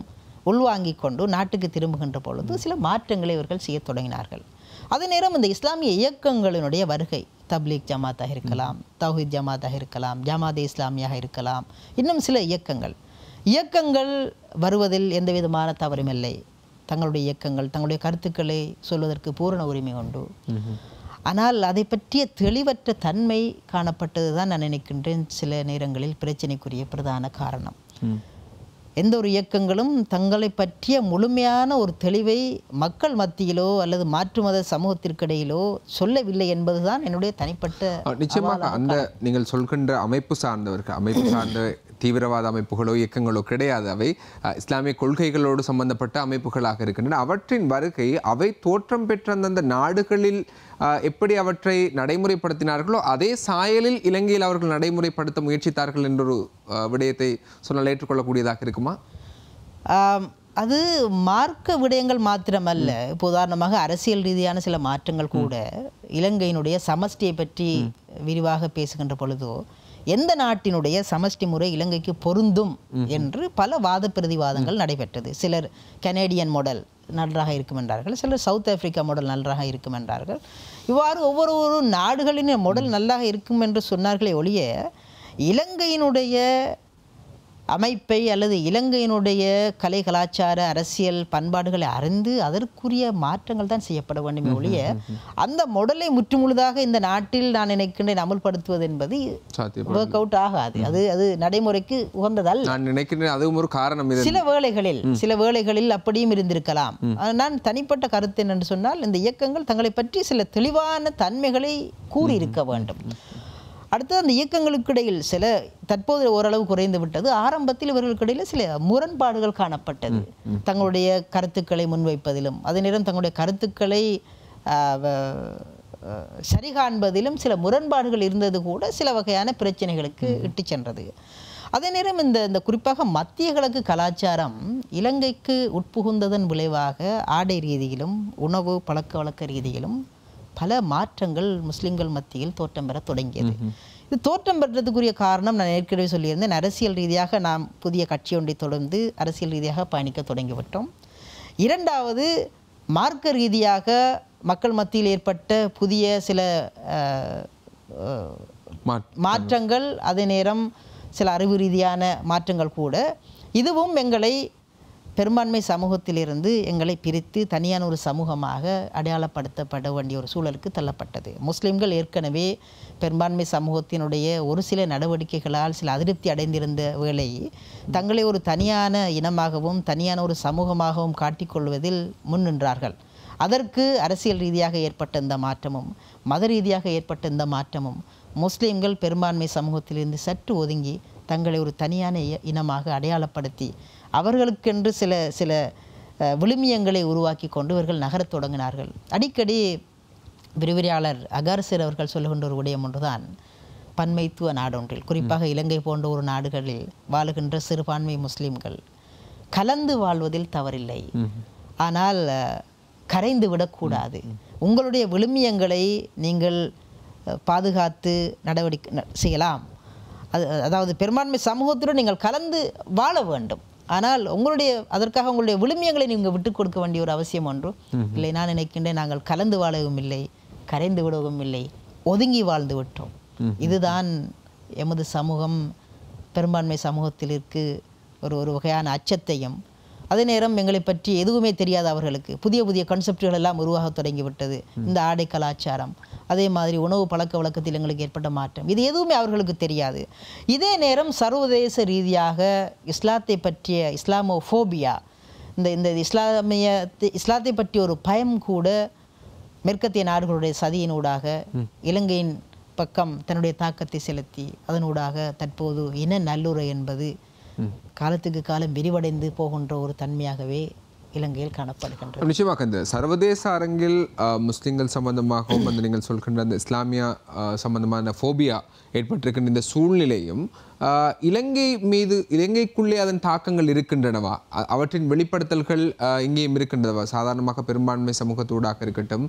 உள்வாங்கிக் கொண்டு நாட்டுக்கு திரும்புகின்ற பொழுது சில மாற்றங்களை இவர்கள் செய்ய தொடங்கினார்கள். அதே நேரம் இந்த இஸ்லாமிய இயக்கங்களினுடைய வருகை, தப்லீக் ஜமாத்தாக இருக்கலாம், தௌஹீத் ஜமாத்தாக இருக்கலாம், ஜமாத் இஸ்லாமியாக இருக்கலாம், இன்னும் சில இயக்கங்கள் வருவதில் எந்த விதமான தவறுமில்லை. தங்களுடைய இயக்கங்கள் தங்களுடைய கருத்துக்களை சொல்வதற்கு பூரண உரிமை உண்டு. ஆனால் அதை பற்றிய தெளிவற்ற தன்மை காணப்பட்டது தான் நான் நினைக்கின்றேன் சில நேரங்களில் பிரச்சனைக்குரிய பிரதான காரணம். எந்த ஒரு இயக்கங்களும் தங்களை பற்றிய முழுமையான ஒரு தெளிவை மக்கள் மத்தியிலோ அல்லது மாற்று மத சமூகத்திற்கிடையிலோ சொல்லவில்லை என்பதுதான் என்னுடைய தனிப்பட்ட. நிச்சயமாக அந்த நீங்கள் சொல்கின்ற அமைப்பு சார்ந்த தீவிரவாத அமைப்புகளோ இயக்கங்களோ கிடையாது. அவை இஸ்லாமிய கொள்கைகளோடு சம்பந்தப்பட்ட அமைப்புகளாக இருக்கின்றன. அவற்றின் வருகை அவை தோற்றம் பெற்ற அந்தந்த நாடுகளில் எப்படி அவற்றை நடைமுறைப்படுத்தினார்களோ அதே சாயலில் இலங்கையில் அவர்கள் நடைமுறைப்படுத்த முயற்சித்தார்கள் என்றொரு விடயத்தை சொன்னால் ஏற்றுக்கொள்ளக்கூடியதாக இருக்குமா? அது மார்க்க விடயங்கள் மாத்திரமல்ல. இப்போ உதாரணமாக அரசியல் ரீதியான சில மாற்றங்கள் கூட இலங்கையினுடைய சமஷ்டியை பற்றி விரிவாக பேசுகின்ற பொழுதோ எந்த நாட்டினுடைய சமஷ்டி முறை இலங்கைக்கு பொருந்தும் என்று பல வாத பிரதிவாதங்கள் நடைபெற்றது. சிலர் கனேடியன் மாடல் நன்றாக இருக்கும் என்றார்கள், சிலர் சவுத் ஆப்பிரிக்கா மாடல் நன்றாக இருக்கும் என்றார்கள். இவ்வாறு ஒவ்வொரு நாடுகளின் மாடல் நல்லாக இருக்கும் என்று சொன்னார்களே ஒழிய இலங்கையினுடைய அமைப்பை அல்லது இலங்கையினுடைய கலை கலாச்சார அரசியல் பண்பாடுகளை அறிந்து அதற்குரிய மாற்றங்கள் தான் செய்யப்பட வேண்டுமே ஒழிய அந்த மாடலை முற்றுமுழுதாக இந்த நாட்டில் நான் நினைக்கின்றேன் அமல்படுத்துவது என்பது ஒர்க் அவுட் ஆகாது. அது நடைமுறைக்கு உகந்ததல்ல. நான் நினைக்கிறேன் அதுவும் ஒரு காரணம். சில வேளைகளில் அப்படியும் இருந்திருக்கலாம். நான் தனிப்பட்ட கருத்து என்னென்று சொன்னால் இந்த இயக்கங்கள் தங்களை பற்றி சில தெளிவான தன்மைகளை கூறியிருக்க வேண்டும். அடுத்தது அந்த இயக்கங்களுக்கு இடையில் சில தற்போது ஓரளவு குறைந்து விட்டது. ஆரம்பத்தில் இவர்களுக்கு இடையில் சில முரண்பாடுகள் காணப்பட்டது. தங்களுடைய கருத்துக்களை முன்வைப்பதிலும் அதே நேரம் தங்களுடைய கருத்துக்களை சரி காண்பதிலும் சில முரண்பாடுகள் இருந்தது கூட சில வகையான பிரச்சனைகளுக்கு இட்டு சென்றது. அதே நேரம் இந்த குறிப்பாக மத்திய கிழக்கு கலாச்சாரம் இலங்கைக்கு உட்புகுந்ததன் விளைவாக ஆடை ரீதியிலும் உணவு பழக்க வழக்க ரீதியிலும் பல மாற்றங்கள் முஸ்லிம்கள் மத்தியில் தோற்றம் பெற தொடங்கியது. இது தோற்றம் பெற்றதுக்குரிய காரணம் நான் ஏற்கனவே சொல்லியிருந்தேன். அரசியல் ரீதியாக நாம் புதிய கட்சி ஒன்றை தொடர்ந்து அரசியல் ரீதியாக பயணிக்க தொடங்கிவிட்டோம். இரண்டாவது மார்க்க ரீதியாக மக்கள் மத்தியில் ஏற்பட்ட புதிய சில மாற்றங்கள், அதே நேரம் சில அறிவு ரீதியான மாற்றங்கள் கூட இதுவும் எங்களை பெரும்பான்மை சமூகத்திலிருந்து எங்களை பிரித்து தனியான ஒரு சமூகமாக அடையாளப்படுத்தப்பட வேண்டிய ஒரு சூழலுக்கு தள்ளப்பட்டது. முஸ்லிம்கள் ஏற்கனவே பெரும்பான்மை சமூகத்தினுடைய ஒரு சில நடவடிக்கைகளால் சில அதிருப்தி அடைந்திருந்த வேளை தங்களை ஒரு தனியான இனமாகவும் தனியான ஒரு சமூகமாகவும் காட்டிக்கொள்வதில் முன்னின்றார்கள். அதற்கு அரசியல் ரீதியாக ஏற்பட்ட இந்த மாற்றமும் மத ரீதியாக ஏற்பட்ட இந்த மாற்றமும் முஸ்லிம்கள் பெரும்பான்மை சமூகத்திலிருந்து சற்று ஒதுங்கி தங்களை ஒரு தனியான இனமாக அடையாளப்படுத்தி அவர்களுக்கென்று சில விழுமியங்களை உருவாக்கி கொண்டு இவர்கள் நகரத் தொடங்கினார்கள். அடிக்கடி விரிவுரையாளர் அகார்சர் அவர்கள் சொல்லுகின்ற ஒரு விடயம் ஒன்றுதான், பன்மைத்துவ நாடொன்றில் குறிப்பாக இலங்கை போன்ற ஒரு நாடுகளில் வாழுகின்ற சிறுபான்மை முஸ்லிம்கள் கலந்து வாழ்வதில் தவறில்லை, ஆனால் கரைந்து விடக்கூடாது. உங்களுடைய விழுமியங்களை நீங்கள் பாதுகாத்து நடவடிக்கை செய்யலாம். அதாவது பெரும்பான்மை சமூகத்துடன் நீங்கள் கலந்து வாழ வேண்டும். ஆனால் அதற்காக உங்களுடைய விழுமியங்களை நீங்கள் விட்டுக் கொடுக்க வேண்டிய ஒரு அவசியம் ஒன்றும் இல்லை. நான் நினைக்கின்றேன் நாங்கள் கலந்து வாழவும் இல்லை, கரைந்து விடவும் இல்லை, ஒதுங்கி வாழ்ந்து விட்டோம். இதுதான் எமது சமூகம் பெரும்பான்மை சமூகத்திற்கு ஒரு வகையான அச்சத்தையும், அதே நேரம் எங்களை பற்றி எதுவுமே தெரியாத அவர்களுக்கு புதிய புதிய கான்செப்டுகள் எல்லாம் உருவாக தொடங்கிவிட்டது. இந்த ஆடை கலாச்சாரம், அதே மாதிரி உணவு பழக்க வழக்கத்தில் எங்களுக்கு ஏற்பட்ட மாற்றம், இது எதுவுமே அவர்களுக்கு தெரியாது. இதே நேரம் சர்வதேச ரீதியாக இஸ்லாத்தை பற்றிய இஸ்லாமோஃபோபியா, இந்த இஸ்லாத்தை பற்றிய ஒரு பயம் கூட மேற்கத்திய நாடுகளுடைய சதியினூடாக இலங்கையின் பக்கம் தன்னுடைய தாக்கத்தை செலுத்தி அதனூடாக தற்போது இன நல்லுறை என்பது காலத்துக்கு காலம் விரிவடைந்து போகின்ற ஒரு தன்மையாகவே இலங்கையில் காணப்படுகின்றது. நிச்சயமாக இந்த சர்வதேச அரங்கில் முஸ்லிம்கள் சம்பந்தமாகவும் அந்த நீங்கள் சொல்கின்ற அந்த இஸ்லாமிய சம்பந்தமான ஃபோபியா ஏற்பட்டிருக்கின்ற இந்த சூழ்நிலையும் இலங்கைக்குள்ளே அதன் தாக்கங்கள் இருக்கின்றனவா, அவற்றின் வெளிப்படுத்தல்கள் இங்கேயும் இருக்கின்றனவா? சாதாரணமாக பெரும்பான்மை சமூகத்தோடாக இருக்கட்டும்,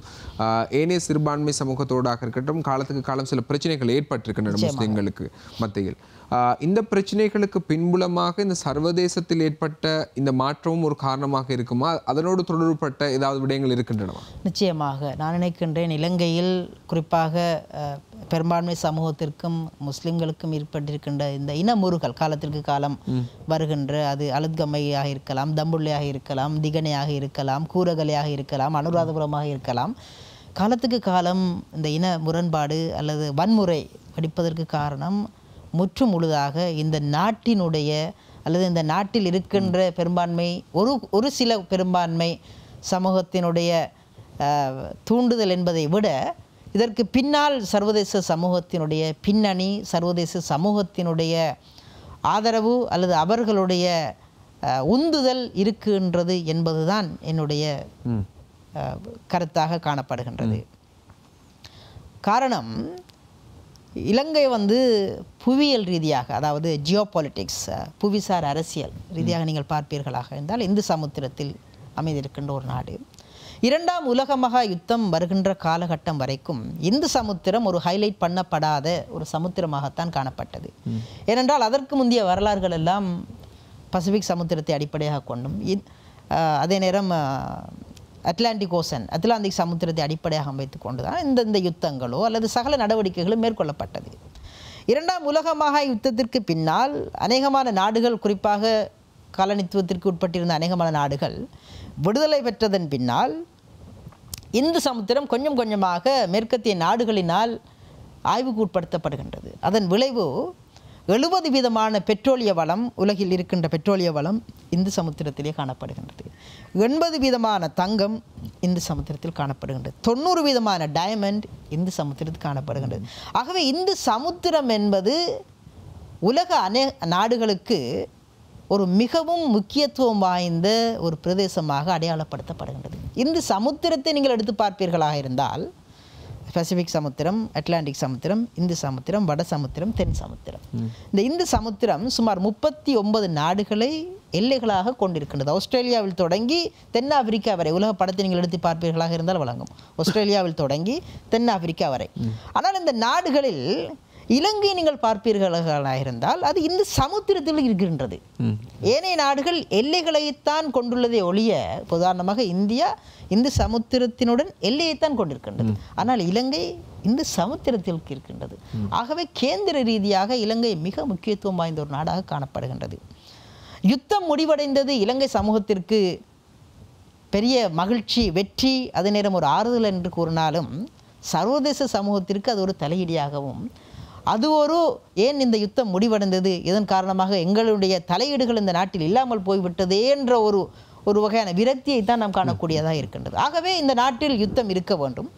ஏனைய சிறுபான்மை சமூகத்தோடாக இருக்கட்டும், காலத்துக்கு காலம் சில பிரச்சனைகள் ஏற்பட்டிருக்கின்றன முஸ்லிம்களுக்கு மத்தியில். இந்த பிரச்சனைகளுக்கு பின்புலமாக இந்த சர்வதேசத்தில் ஏற்பட்ட இந்த மாற்றமும் ஒரு காரணமாக இருக்குமா? அதனோடு தொடர்புபட்ட ஏதாவது விடயங்கள் இருக்கின்றனவா? நிச்சயமாக நான் நினைக்கின்றேன் இலங்கையில் குறிப்பாக பெரும்பான்மை சமூகத்திற்கும் முஸ்லிம்களுக்கும் ஏற்பட்டிருக்கின்ற இந்த இனமுறுகள் காலத்திற்கு காலம் வருகின்ற, அது அலுத்கமையாக இருக்கலாம், தம்புள்ளையாக இருக்கலாம், திகனையாக இருக்கலாம், கூரகலையாக இருக்கலாம், அனுராதபுரமாக இருக்கலாம், காலத்துக்கு காலம் இந்த இன முரண்பாடு அல்லது வன்முறை வெடிப்பதற்கு காரணம் முற்று முழுதாக இந்த நாட்டினுடைய அல்லது இந்த நாட்டில் இருக்கின்ற பெரும்பான்மை ஒரு சில பெரும்பான்மை சமூகத்தினுடைய தூண்டுதல் என்பதை விட இதற்கு பின்னால் சர்வதேச சமூகத்தினுடைய பின்னணி, சர்வதேச சமூகத்தினுடைய ஆதரவு அல்லது அவர்களுடைய உந்துதல் இருக்கின்றது என்பதுதான் என்னுடைய கருத்தாக காணப்படுகின்றது. காரணம், இலங்கை புவியியல் ரீதியாக, அதாவது ஜியோபாலிட்டிக்ஸ், புவிசார் அரசியல் ரீதியாக நீங்கள் பார்ப்பீர்களாக இருந்தால் இந்து சமுத்திரத்தில் அமைந்திருக்கின்ற ஒரு நாடு. இரண்டாம் உலக மகா யுத்தம் வருகின்ற காலகட்டம் வரைக்கும் இந்து சமுத்திரம் ஒரு ஹைலைட் பண்ணப்படாத ஒரு சமுத்திரமாகத்தான் காணப்பட்டது. ஏனென்றால் அதற்கு முந்தைய வரலாறுகள் எல்லாம் பசிபிக் சமுத்திரத்தை அடிப்படையாக கொண்டும், அதே நேரம் அட்லாண்டிக் சமுத்திரத்தை அடிப்படையாக வைத்து கொண்டு தான் இந்த யுத்தங்களோ அல்லது சகல நடவடிக்கைகளும் மேற்கொள்ளப்பட்டது. இரண்டாம் உலக மகா யுத்தத்திற்கு பின்னால் அநேகமான நாடுகள், குறிப்பாக காலனித்துவத்திற்கு உட்பட்டிருந்த அநேகமான நாடுகள் விடுதலை பெற்றதன் பின்னால் இந்து சமுத்திரம் கொஞ்சம் கொஞ்சமாக மேற்கத்திய நாடுகளினால் ஆய்வுக்கு உட்படுத்தப்படுகின்றது. அதன் விளைவு 70% பெட்ரோலிய வளம், உலகில் இருக்கின்ற பெட்ரோலிய வளம் இந்து சமுத்திரத்திலே காணப்படுகின்றது. 80% தங்கம் இந்து சமுத்திரத்தில் காணப்படுகின்றது. 90% டைமண்ட் இந்து சமுத்திரத்தில் காணப்படுகின்றது. ஆகவே இந்து சமுத்திரம் என்பது உலக நாடுகளுக்கு ஒரு மிகவும் முக்கியத்துவம் வாய்ந்த ஒரு பிரதேசமாக அடையாளப்படுத்தப்படுகின்றது. இந்து சமுத்திரத்தை நீங்கள் எடுத்து பார்ப்பீர்களாக இருந்தால் பசிபிக் சமுத்திரம், அட்லாண்டிக் சமுத்திரம், இந்து சமுத்திரம், வட சமுத்திரம், தென் சமுத்திரம். இந்த இந்து சமுத்திரம் சுமார் 39 நாடுகளை எல்லைகளாக கொண்டிருக்கின்றது. ஆஸ்திரேலியாவில் தொடங்கி தென்னாப்பிரிக்கா வரை. உலக படத்தை நீங்கள் எடுத்து பார்ப்பீர்களாக இருந்தால் வழங்கும். ஆஸ்திரேலியாவில் தொடங்கி தென்னாப்பிரிக்கா வரை. ஆனால் இந்த நாடுகளில் இலங்கை நீங்கள் பார்ப்பீர்களாக இருந்தால் அது இந்த சமுத்திரத்தில் இருக்கின்றது. ஏனைய நாடுகள் எல்லைகளைத்தான் கொண்டுள்ளதை ஒழிய, உதாரணமாக இந்தியா இந்த சமுத்திரத்தினுடன் எல்லையைத்தான் கொண்டிருக்கின்றது. ஆனால் இலங்கை இந்த சமுத்திரத்தில் இருக்கின்றது. ஆகவே கேந்திர ரீதியாக இலங்கை மிக முக்கியத்துவம் வாய்ந்த ஒரு நாடாக காணப்படுகின்றது. யுத்தம் முடிவடைந்தது இலங்கை சமூகத்திற்கு பெரிய மகிழ்ச்சி, வெற்றி, அதே நேரம் ஒரு ஆறுதல் என்று கூறினாலும் சர்வதேச சமூகத்திற்கு அது ஒரு தலையீடியாகவும், அது ஒரு ஏன் இந்த யுத்தம் முடிவடைந்தது, இதன் காரணமாக எங்களுடைய தலையீடுகள் இந்த நாட்டில் இல்லாமல் போய்விட்டதே என்ற ஒரு வகையான விரக்தியை தான் நாம் காணக்கூடியதாக இருக்கின்றது. ஆகவே இந்த நாட்டில் யுத்தம் இருக்க வேண்டும்.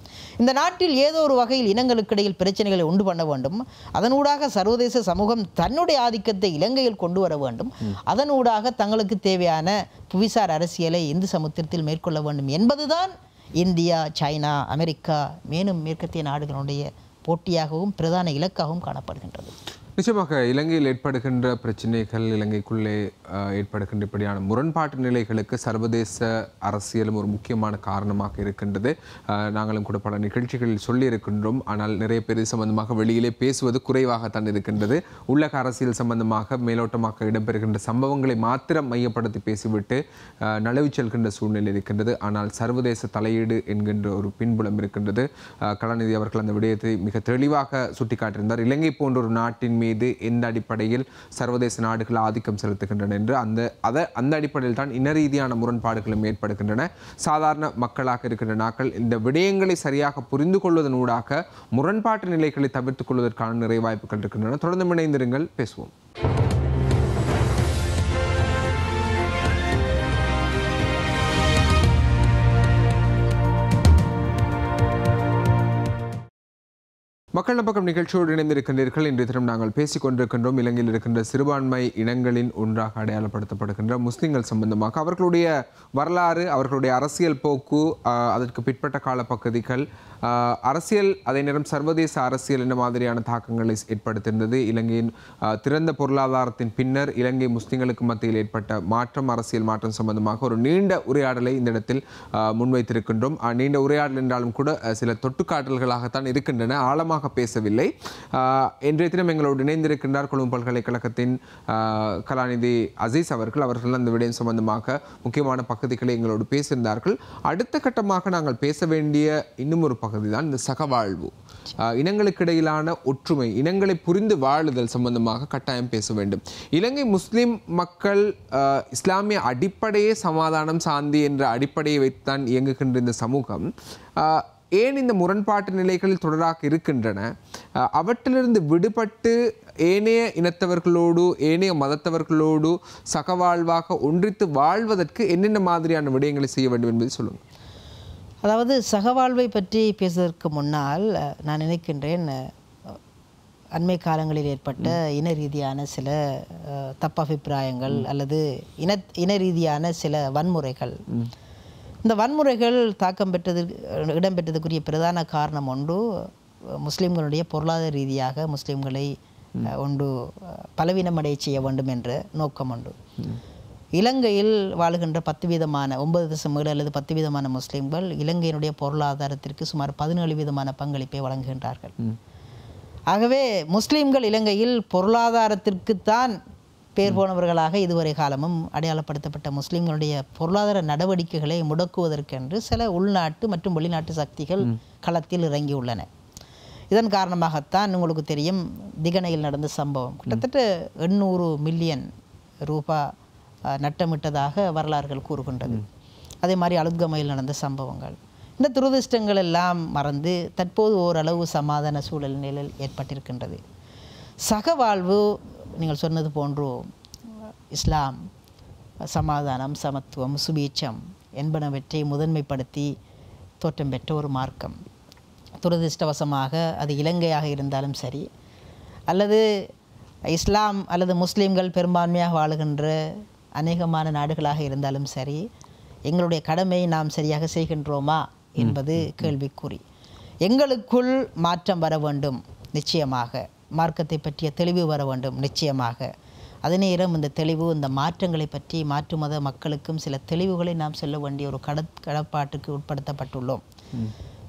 இந்த நாட்டில் ஏதோ ஒரு வகையில் இனங்களுக்கிடையில் பிரச்சனைகளை உண்டு பண்ண வேண்டும். அதனூடாக சர்வதேச சமூகம் தன்னுடைய ஆதிக்கத்தை இலங்கையில் கொண்டு வர வேண்டும். அதனூடாக தங்களுக்கு தேவையான புவிசார் அரசியலை இந்து சமுத்திரத்தில் மேற்கொள்ள வேண்டும் என்பதுதான் இந்தியா, சைனா, அமெரிக்கா, மேலும் மேற்கத்திய நாடுகளுடைய போட்டியாகவும் பிரதான இலக்காகவும் காணப்படுகின்றது. நிச்சயமாக இலங்கையில் ஏற்படுகின்ற பிரச்சனைகள், இலங்கைக்குள்ளே ஏற்படுகின்ற இப்படியான முரண்பாட்டு நிலைகளுக்கு சர்வதேச அரசியலும் ஒரு முக்கியமான காரணமாக இருக்கின்றது. நாங்களும் கூட பல நிகழ்ச்சிகளில் சொல்லியிருக்கின்றோம். ஆனால் நிறைய பேர் சம்பந்தமாக வெளியிலே பேசுவது குறைவாகத்தான் இருக்கின்றது. உள்ளக அரசியல் சம்பந்தமாக மேலோட்டமாக இடம்பெறுகின்ற சம்பவங்களை மாத்திரம் மையப்படுத்தி பேசிவிட்டு நழுவி செல்கின்ற சூழ்நிலை இருக்கின்றது. ஆனால் சர்வதேச தலையீடு என்கின்ற ஒரு பின்புலம் இருக்கின்றது. கலாநிதி அவர்கள் அந்த விடயத்தை மிக தெளிவாக சுட்டிக்காட்டியிருந்தார். இலங்கை போன்ற ஒரு நாட்டின் மீது எந்த அடிப்படையில் சர்வதேச நாடுகள் ஆதிக்கம் செலுத்துகின்றன என்று அந்த அடிப்படையில் தான் இன ரீதியான முரண்பாடுகளும் ஏற்படுகின்றன. சாதாரண மக்களாக இருக்கின்ற நாட்கள் இந்த விடயங்களை சரியாக புரிந்து கொள்வதனூடாக முரண்பாட்டு நிலைகளை தவிர்த்துக் கொள்வதற்கான நிறைய வாய்ப்புகள் இருக்கின்றன. தொடர்ந்து இணைந்திருங்கள், பேசுவோம். மக்கள் பக்கம் நிகழ்ச்சியோடு இணைந்திருக்கின்றீர்கள். இன்றைய தினம் நாங்கள் பேசிக் கொண்டிருக்கின்றோம் இலங்கையில் இருக்கின்ற சிறுபான்மை இனங்களின் ஒன்றாக அடையாளப்படுத்தப்படுகின்ற முஸ்லிம்கள் சம்பந்தமாக. அவர்களுடைய வரலாறு, அவர்களுடைய அரசியல் போக்கு, அதற்கு பிற்பட்ட காலப்பகுதிகள், அரசியல், அதே நேரம் சர்வதேச அரசியல் என்ன மாதிரியான தாக்கங்களை ஏற்படுத்தியிருந்தது, இலங்கையின் திறந்த பொருளாதாரத்தின் பின்னர் இலங்கை முஸ்லிம்களுக்கு மத்தியில் ஏற்பட்ட மாற்றம், அரசியல் மாற்றம் சம்பந்தமாக ஒரு நீண்ட உரையாடலை இந்த இடத்தில் முன்வைத்திருக்கின்றோம். நீண்ட உரையாடல் என்றாலும் கூட சில தொட்டுக்காட்டல்களாகத்தான் இருக்கின்றன, ஆழமாக பேசவில்லை. இன்றைய தினம் எங்களோடு இணைந்திருக்கின்றார் கொழும்பு பல்கலைக்கழகத்தின் கலாநிதி அசீஸ் அவர்கள் அந்த விடயம் சம்பந்தமாக முக்கியமான பகுதிகளை எங்களோடு பேசியிருந்தார்கள். அடுத்த கட்டமாக நாங்கள் பேச வேண்டிய இன்னும் ஒரு பகுதி தான் இந்த சகவாழ்வு, இனங்களுக்கு இடையிலான ஒற்றுமை, இனங்களை புரிந்து வாழுதல் சம்பந்தமாக கட்டாயம் பேச வேண்டும். இலங்கை முஸ்லிம் மக்கள் இஸ்லாமிய அடிப்படையே சமாதானம், சாந்தி என்ற அடிப்படையை வைத்துத்தான் இயங்குகின்ற இந்த சமூகம் ஏன் இந்த முரண்பாட்டு நிலைகளில் தொடராக இருக்கின்றன? அவற்றிலிருந்து விடுபட்டு ஏனைய இனத்தவர்களோடு, ஏனைய மதத்தவர்களோடு சகவாழ்வாக ஒன்றித்து வாழ்வதற்கு என்னென்ன மாதிரியான விடயங்களை செய்ய வேண்டும் என்பதை சொல்லுங்கள். அதாவது சகவாழ்வை பற்றி பேசுவதற்கு முன்னால் நான் நினைக்கின்றேன், அண்மை காலங்களில் ஏற்பட்ட இன ரீதியான சில தப்பபிப்பிராயங்கள் அல்லது இன ரீதியான சில வன்முறைகள், இந்த வன்முறைகள் இடம்பெற்றதுக்குரிய பிரதான காரணம் ஒன்று, முஸ்லிம்களுடைய பொருளாதார ரீதியாக முஸ்லிம்களை ஒன்று பலவீனமடைய செய்ய வேண்டும் என்ற நோக்கம் உண்டு. இலங்கையில் வாழுகின்ற 9% அல்லது 10% முஸ்லிம்கள் இலங்கையினுடைய பொருளாதாரத்திற்கு சுமார் 17% பங்களிப்பை வழங்குகின்றார்கள். ஆகவே முஸ்லிம்கள் இலங்கையில் பொருளாதாரத்திற்குத்தான் பேர் போனவர்களாக இதுவரை காலமும் அடையாளப்படுத்தப்பட்ட முஸ்லிம்களுடைய பொருளாதார நடவடிக்கைகளை முடக்குவதற்கென்று சில உள்நாட்டு மற்றும் வெளிநாட்டு சக்திகள் களத்தில் இறங்கியுள்ளன. இதன் காரணமாகத்தான் உங்களுக்கு தெரியும் திகனையில் நடந்த சம்பவம் கிட்டத்தட்ட 800 மில்லியன் ரூபாய் நட்டமிட்டதாக வரலாறுகள் கூறுகின்றது. அதே மாதிரி அலுத்கமையில் நடந்த சம்பவங்கள், இந்த துரதிர்ஷ்டங்கள் எல்லாம் மறந்து தற்போது ஓரளவு சமாதான சூழ்நிலையில் ஏற்பட்டிருக்கின்றது. சகவாழ்வு நீங்கள் சொன்னது போன்று இஸ்லாம் சமாதானம், சமத்துவம், சுபீட்சம் என்பனவற்றை முதன்மைப்படுத்தி தோற்றம் பெற்ற ஒரு மார்க்கம். துரதிர்ஷ்டவசமாக அது இலங்கையாக இருந்தாலும் சரி, அல்லது இஸ்லாம் அல்லது முஸ்லீம்கள் பெரும்பான்மையாக வாழுகின்ற அநேகமான நாடுகளாக இருந்தாலும் சரி, எங்களுடைய கடமையை நாம் சரியாக செய்கின்றோமா என்பது கேள்விக்குறி. எங்களுக்குள் மாற்றம் வர வேண்டும் நிச்சயமாக, மார்க்கத்தை பற்றிய தெளிவு வர வேண்டும் நிச்சயமாக. அதே நேரம் இந்த தெளிவு, இந்த மாற்றங்களை பற்றி மாற்று மத மக்களுக்கும் சில தெளிவுகளை நாம் சொல்ல வேண்டிய ஒரு கடப்பாட்டுக்கு உட்படுத்தப்பட்டுள்ளோம்.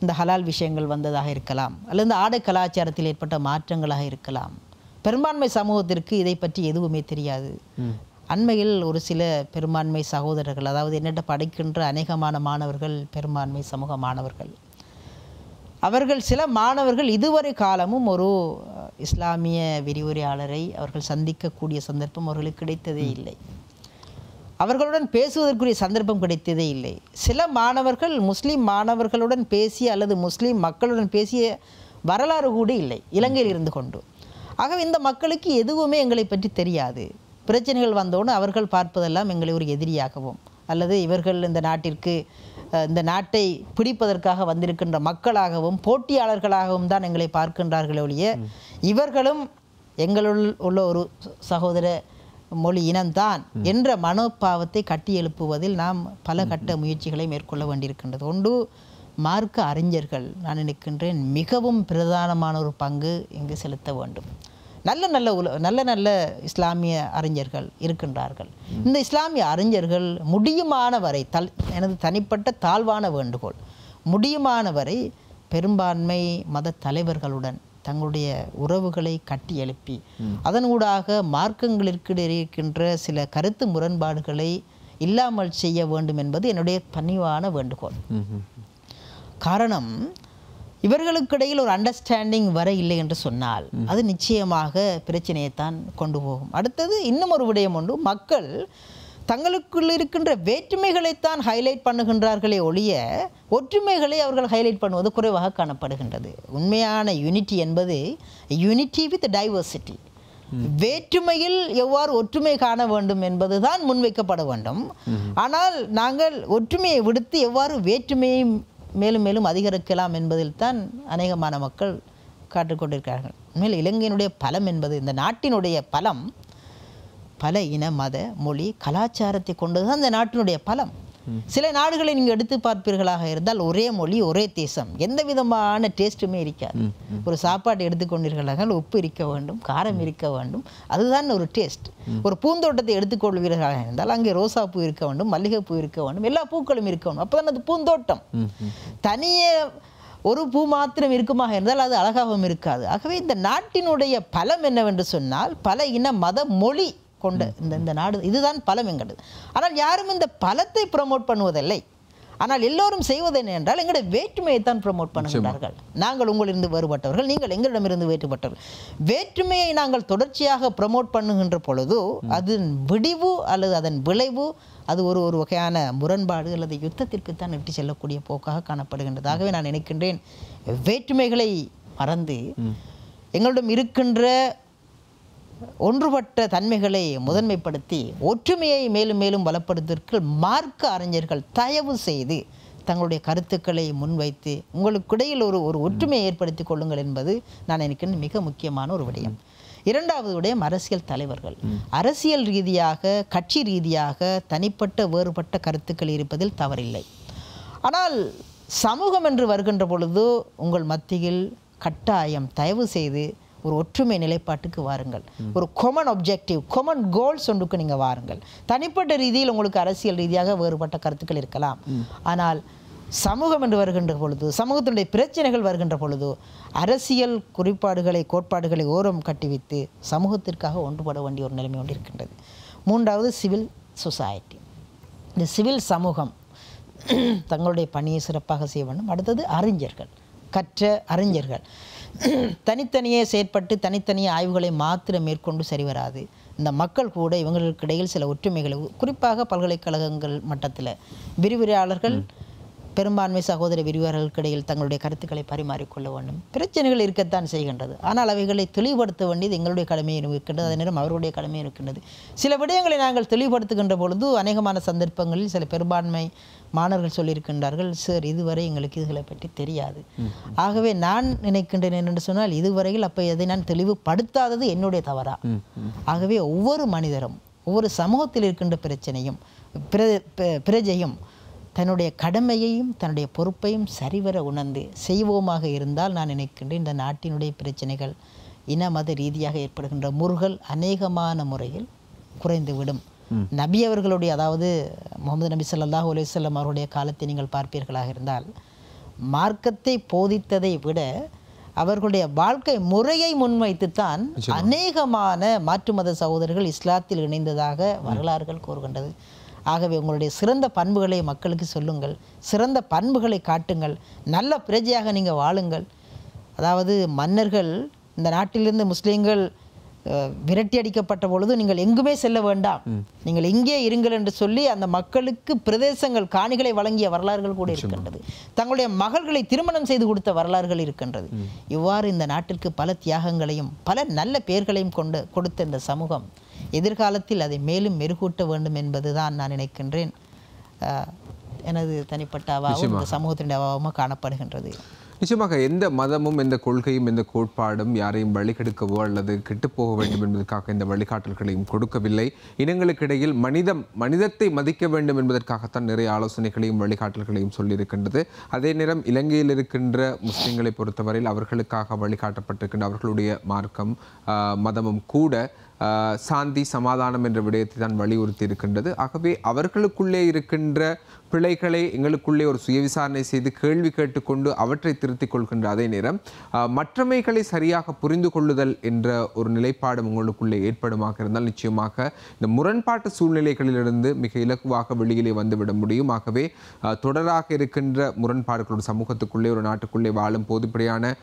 இந்த ஹலால் விஷயங்கள் வந்ததாக இருக்கலாம், அல்லது இந்த ஆடை கலாச்சாரத்தில் ஏற்பட்ட மாற்றங்களாக இருக்கலாம். பெரும்பான்மை சமூகத்திற்கு இதை பற்றி எதுவுமே தெரியாது. அண்மையில் ஒரு சில பெரும்பான்மை சகோதரர்கள், அதாவது என்னட்ட படிக்கின்ற அநேகமான மாணவர்கள் பெரும்பான்மை சமூக மாணவர்கள், அவர்கள் சில மாணவர்கள் இதுவரை காலமும் ஒரு இஸ்லாமிய விரிவுரையாளரை அவர்கள் சந்திக்கக்கூடிய சந்தர்ப்பம் அவர்களுக்கு கிடைத்ததே இல்லை. அவர்களுடன் பேசுவதற்குரிய சந்தர்ப்பம் கிடைத்ததே இல்லை. சில மாணவர்கள் முஸ்லீம் மாணவர்களுடன் பேசிய அல்லது முஸ்லீம் மக்களுடன் பேசிய வரலாறு கூட இல்லை இலங்கையில் இருந்து கொண்டு. ஆகவே இந்த மக்களுக்கு எதுவுமே எங்களை பற்றி தெரியாது. பிரச்சனைகள் வந்தோன்னு அவர்கள் பார்ப்பதெல்லாம் எங்களை ஒரு எதிரியாகவும், அல்லது இவர்கள் இந்த நாட்டிற்கு இந்த நாட்டை பிடிப்பதற்காக வந்திருக்கின்ற மக்களாகவும் போட்டியாளர்களாகவும் தான் எங்களை பார்க்கின்றார்களே ஒழிய, இவர்களும் எங்களுள் உள்ள ஒரு சகோதர மொழி இனம்தான் என்ற மனோபாவத்தை கட்டி எழுப்புவதில் நாம் பல கட்ட முயற்சிகளை மேற்கொள்ள வேண்டியிருக்கின்றது. ஒன்று, மார்க்க அறிஞர்கள் நான் நினைக்கின்றேன் மிகவும் பிரதானமான ஒரு பங்கு இங்கு செலுத்த வேண்டும். நல்ல நல்ல இஸ்லாமிய அறிஞர்கள் இருக்கின்றார்கள். இந்த இஸ்லாமிய அறிஞர்கள் முடியுமான வரை எனது தனிப்பட்ட தாழ்வான வேண்டுகோள், முடியுமான வரை பெரும்பான்மை மத தலைவர்களுடன் தங்களுடைய உறவுகளை கட்டி எழுப்பி அதனூடாக மார்க்கங்களுக்கு இருக்கின்ற சில கருத்து முரண்பாடுகளை இல்லாமல் செய்ய வேண்டும் என்பது என்னுடைய பணிவான வேண்டுகோள். காரணம், இவர்களுக்கிடையில் ஒரு அண்டர்ஸ்டாண்டிங் வர இல்லை என்று சொன்னால் அது நிச்சயமாக பிரச்சனையைத்தான் கொண்டு போகும். அடுத்தது இன்னும் ஒரு விடயம் ஒன்று, மக்கள் தங்களுக்குள் இருக்கின்ற வேற்றுமைகளைத்தான் ஹைலைட் பண்ணுகின்றார்களே ஒழிய ஒற்றுமைகளை அவர்கள் ஹைலைட் பண்ணுவது குறைவாக காணப்படுகின்றது. உண்மையான யூனிட்டி என்பது யூனிட்டி வித் டைவர்சிட்டி. வேற்றுமையில் எவ்வாறு ஒற்றுமை காண வேண்டும் என்பதுதான் முன்வைக்கப்பட வேண்டும். ஆனால் நாங்கள் ஒற்றுமையை விடுத்து எவ்வாறு வேற்றுமையை மேலும் மேலும் அதிகரிக்கலாம் என்பதில் தான் அநேகமான மக்கள் காட்டிக்கொண்டிருக்கிறார்கள். உண்மையில் இலங்கையினுடைய பலம் என்பது, இந்த நாட்டினுடைய பலம் பல இன மத மொழி கலாச்சாரத்தை கொண்டதுதான் இந்த நாட்டினுடைய பலம். சில நாடுகளை நீங்கள் எடுத்து பார்ப்பீர்களாக இருந்தால் ஒரே மொழி ஒரே தேசம், எந்த விதமான டேஸ்ட்டுமே இருக்காது. ஒரு சாப்பாட்டை எடுத்துக்கொண்டீர்களாக உப்பு இருக்க வேண்டும், காரம் இருக்க வேண்டும், அதுதான் ஒரு டேஸ்ட். ஒரு பூந்தோட்டத்தை எடுத்துக்கொள்வீர்களாக இருந்தால் அங்கே ரோசா பூ இருக்க வேண்டும், மல்லிகைப்பூ இருக்க வேண்டும், எல்லா பூக்களும் இருக்க வேண்டும், அப்போ தான் அது பூந்தோட்டம். தனியே ஒரு பூ மாத்திரம் இருக்குமாக இருந்தால் அது அழகாகவும் இருக்காது. ஆகவே இந்த நாட்டினுடைய பலம் என்னவென்று சொன்னால் பல இன மத மொழி கொண்ட இந்த நாடு, இதுதான் பலம் என்கிறது. ஆனால் யாரும் இந்த பலத்தை ப்ரமோட் பண்ணுவதில்லை. ஆனால் எல்லோரும் செய்வது என்ன என்றால் எங்களுடைய வேற்றுமையைத்தான் ப்ரமோட் பண்ணுகிறார்கள். நாங்கள் உங்களிலிருந்து வேறுபட்டவர்கள், நீங்கள் எங்களிடமிருந்து வேறுபட்டவர்கள். வேற்றுமையை நாங்கள் தொடர்ச்சியாக ப்ரமோட் பண்ணுகின்ற பொழுது அதன் விடிவு அல்லது அதன் விளைவு அது ஒரு வகையான முரண்பாடு அல்லது யுத்தத்திற்குத்தான் இட்டு செல்லக்கூடிய போக்காக காணப்படுகின்றது. ஆகவே நான் நினைக்கின்றேன், வேற்றுமைகளை மறந்து எங்களிடம் இருக்கின்ற ஒன்றுபட்ட தன்மைகளை முதன்மைப்படுத்தி ஒற்றுமையை மேலும் மேலும் பலப்படுத்துவதற்கு மார்க்க அறிஞர்கள் தயவு செய்து தங்களுடைய கருத்துக்களை முன்வைத்து உங்களுக்கிடையில் ஒரு ஒற்றுமையை ஏற்படுத்தி கொள்ளுங்கள் என்பது நான் நினைக்கிறேன் மிக முக்கியமான ஒரு விடயம். இரண்டாவது விடயம், அரசியல் தலைவர்கள் அரசியல் ரீதியாக கட்சி ரீதியாக தனிப்பட்ட வேறுபட்ட கருத்துக்கள் இருப்பதில் தவறில்லை. ஆனால் சமூகம் என்று வருகின்ற பொழுது உங்கள் மத்தியில் கட்டாயம் தயவு செய்து ஒரு ஒற்றுமை நிலைப்பாட்டுக்கு வாருங்கள். ஒரு கொமன் ஆப்ஜெக்டிவ், கொமன் கோல்ஸ் ஒன்றுக்கு நீங்கள் வாருங்கள். தனிப்பட்ட ரீதியில் உங்களுக்கு அரசியல் ரீதியாக வேறுபட்ட கருத்துக்கள் இருக்கலாம். ஆனால் சமூகம் என்று வருகின்ற பொழுது, சமூகத்தினுடைய பிரச்சனைகள் வருகின்ற பொழுது அரசியல் கோட்பாடுகளை ஓரம் கட்டி வைத்து சமூகத்திற்காக ஒன்றுபட வேண்டிய ஒரு நிலைமை ஒன்று இருக்கின்றது. மூன்றாவது, சிவில் சொசைட்டி. இந்த சிவில் சமூகம் தங்களுடைய பணியை சிறப்பாக செய்ய வேண்டும். அடுத்தது அறிஞர்கள், கற்ற அறிஞர்கள். தனித்தனியே செயற்பட்டு தனித்தனியே ஆய்வுகளை மாத்திரம் மேற்கொண்டு சரி வராது. இந்த மக்கள் கூட இவங்களுக்கு இடையில் சில ஒற்றுமைகளை, குறிப்பாக பல்கலைக்கழகங்கள் மட்டத்தில் விரிவுரையாளர்கள் பெரும்பான்மை சகோதர விரிவுரையாளர்களுக்கு இடையில் தங்களுடைய கருத்துக்களை பரிமாறிக்கொள்ள வேண்டும். பிரச்சனைகள் இருக்கத்தான் செய்கின்றது, ஆனால் அவைகளை தெளிவுபடுத்த வேண்டியது எங்களுடைய கடமையும் இருக்கின்றது, அதே நேரம் அவருடைய கடமையும் இருக்கின்றது. சில விடயங்களை நாங்கள் தெளிவுபடுத்துகின்ற பொழுது அநேகமான சந்தர்ப்பங்களில் சில பெரும்பான்மை மாணவர்கள் சொல்லியிருக்கின்றார்கள், சார் இதுவரை எங்களுக்கு இதுகளை பற்றி தெரியாது. ஆகவே நான் நினைக்கின்றேன் என்று சொன்னால், இதுவரையில் அப்போ அதை நான் தெளிவுபடுத்தாதது என்னுடைய தவறா? ஆகவே ஒவ்வொரு மனிதரும் ஒவ்வொரு சமூகத்தில் இருக்கின்ற பிரச்சனையும் பிரஜையும் தன்னுடைய கடமையையும் தன்னுடைய பொறுப்பையும் சரிவர உணர்ந்து செய்வோமாக இருந்தால் நான் நினைக்கின்றேன் இந்த நாட்டினுடைய பிரச்சனைகள் இன மத ரீதியாக ஏற்படுகின்ற முறுகல் அநேகமான முறையில் குறைந்துவிடும். நபி அவர்களுடைய, அதாவது முகமது நபி ஸல்லல்லாஹு அலைஹி வஸல்லம் அவருடைய காலத்தை நீங்கள் பார்ப்பீர்களாக இருந்தால், மார்க்கத்தை போதித்ததை விட அவர்களுடைய வாழ்க்கை முறையை முன்வைத்துத்தான் அநேகமான மாற்று மத சகோதரர்கள் இஸ்லாத்தில் இணைந்ததாக வரலாறுகள் கூறுகின்றது. ஆகவே உங்களுடைய சிறந்த பண்புகளை மக்களுக்கு சொல்லுங்கள், சிறந்த பண்புகளை காட்டுங்கள், நல்ல பிரஜையாக நீங்கள் வாழுங்கள். அதாவது மன்னர்கள் இந்த நாட்டிலிருந்து முஸ்லீம்கள் விரட்டி அடிக்கப்பட்ட பொழுது நீங்கள் எங்குமே செல்ல வேண்டாம், நீங்கள் இங்கே இருங்கள் என்று சொல்லி அந்த மக்களுக்கு பிரதேசங்கள் காணிகளை வழங்கிய வரலாறுகள் கூட இருக்கின்றது. தங்களுடைய மகள்களை திருமணம் செய்து கொடுத்த வரலாறுகள் இருக்கின்றது. இவ்வாறு இந்த நாட்டிற்கு பல தியாகங்களையும் பல நல்ல பெயர்களையும் கொடுத்த இந்த சமூகம் எதிர்காலத்தில் அதை மேலும் மெருகூட்ட வேண்டும் என்பதுதான் நான் நினைக்கின்றேன். எனது தனிப்பட்ட அவாவும் இந்த சமூகத்தினுடைய அவாவும் காணப்படுகின்றது. நிச்சயமாக எந்த மதமும் எந்த கொள்கையும் எந்த கோட்பாடும் யாரையும் வழிகெடுக்கவோ அல்லது கெட்டுப்போக வேண்டும் என்பதற்காக இந்த வழிகாட்டல்களையும் கொடுக்கவில்லை. இனங்களுக்கு இடையில் மனிதத்தை மதிக்க வேண்டும் என்பதற்காகத்தான் நிறைய ஆலோசனைகளையும் வழிகாட்டல்களையும் சொல்லியிருக்கின்றது. அதே நேரம் இலங்கையில் இருக்கின்ற முஸ்லிம்களை பொறுத்தவரையில் அவர்களுக்காக வழிகாட்டப்பட்டிருக்கின்ற அவர்களுடைய மார்க்கம் மதமும் கூட சாந்தி சமாதானம் என்ற விடயத்தை தான் வலியுறுத்தி இருக்கின்றது. ஆகவே அவர்களுக்குள்ளே இருக்கின்ற பிழைகளை எங்களுக்குள்ளே ஒரு சுய விசாரணை செய்து கேள்வி கேட்டுக்கொண்டு அவற்றை திருத்திக் கொள்கின்ற அதே நேரம் மற்றமைகளை சரியாக புரிந்து கொள்ளுதல் என்ற ஒரு நிலைப்பாடு உங்களுக்குள்ளே ஏற்படுமாக இருந்தால் நிச்சயமாக இந்த முரண்பாட்டு சூழ்நிலைகளிலிருந்து மிக இலகுவாக வெளியிலே வந்துவிட முடியும். ஆகவே தொடராக இருக்கின்ற முரண்பாடுகளோட சமூகத்துக்குள்ளே ஒரு நாட்டுக்குள்ளே வாழும் போது இப்படியான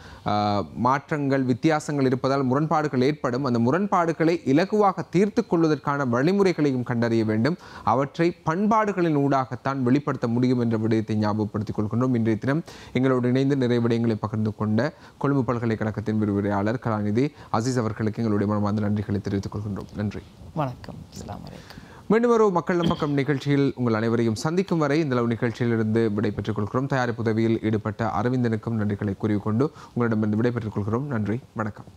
மாற்றங்கள் வித்தியாசங்கள் இருப்பதால் முரண்பாடுகள் ஏற்படும். அந்த முரண்பாடுகளை இலகுவாக தீர்த்து கொள்வதற்கான வழிமுறைகளையும் கண்டறிய வேண்டும். அவற்றை பண்பாடுகளின் ஊடாகத்தான் வெளிப்படுத்த முடியும் என்ற விடயத்தை ஞாபகப்படுத்திக் கொள்கின்றோம். இன்றைய தினம் எங்களோடு இணைந்து நிறைய விடயங்களை பகிர்ந்து கொண்ட கொழும்பு பல்கலைக்கழகத்தின் விரிவுரையாளர் கலாநிதி அசீஸ் அவர்களுக்கு எங்களுடைய மனமார்ந்த நன்றிகளை தெரிவித்துக் கொள்கின்றோம். நன்றி, வணக்கம். அஸ்ஸலாமு அலைக்கும். மீண்டும் ஒரு மக்கள் நம்பக்கம் நிகழ்ச்சியில் உங்கள் அனைவரையும் சந்திக்கும் வரை இந்த நிகழ்ச்சியிலிருந்து விடைபெற்றுக் கொள்கிறோம். தயாரிப்பு உதவியில் ஈடுபட்ட அரவிந்தனுக்கும் நன்றிகளை கூறிக்கொண்டு உங்களிடமிருந்து விடைபெற்றுக் கொள்கிறோம். நன்றி, வணக்கம்.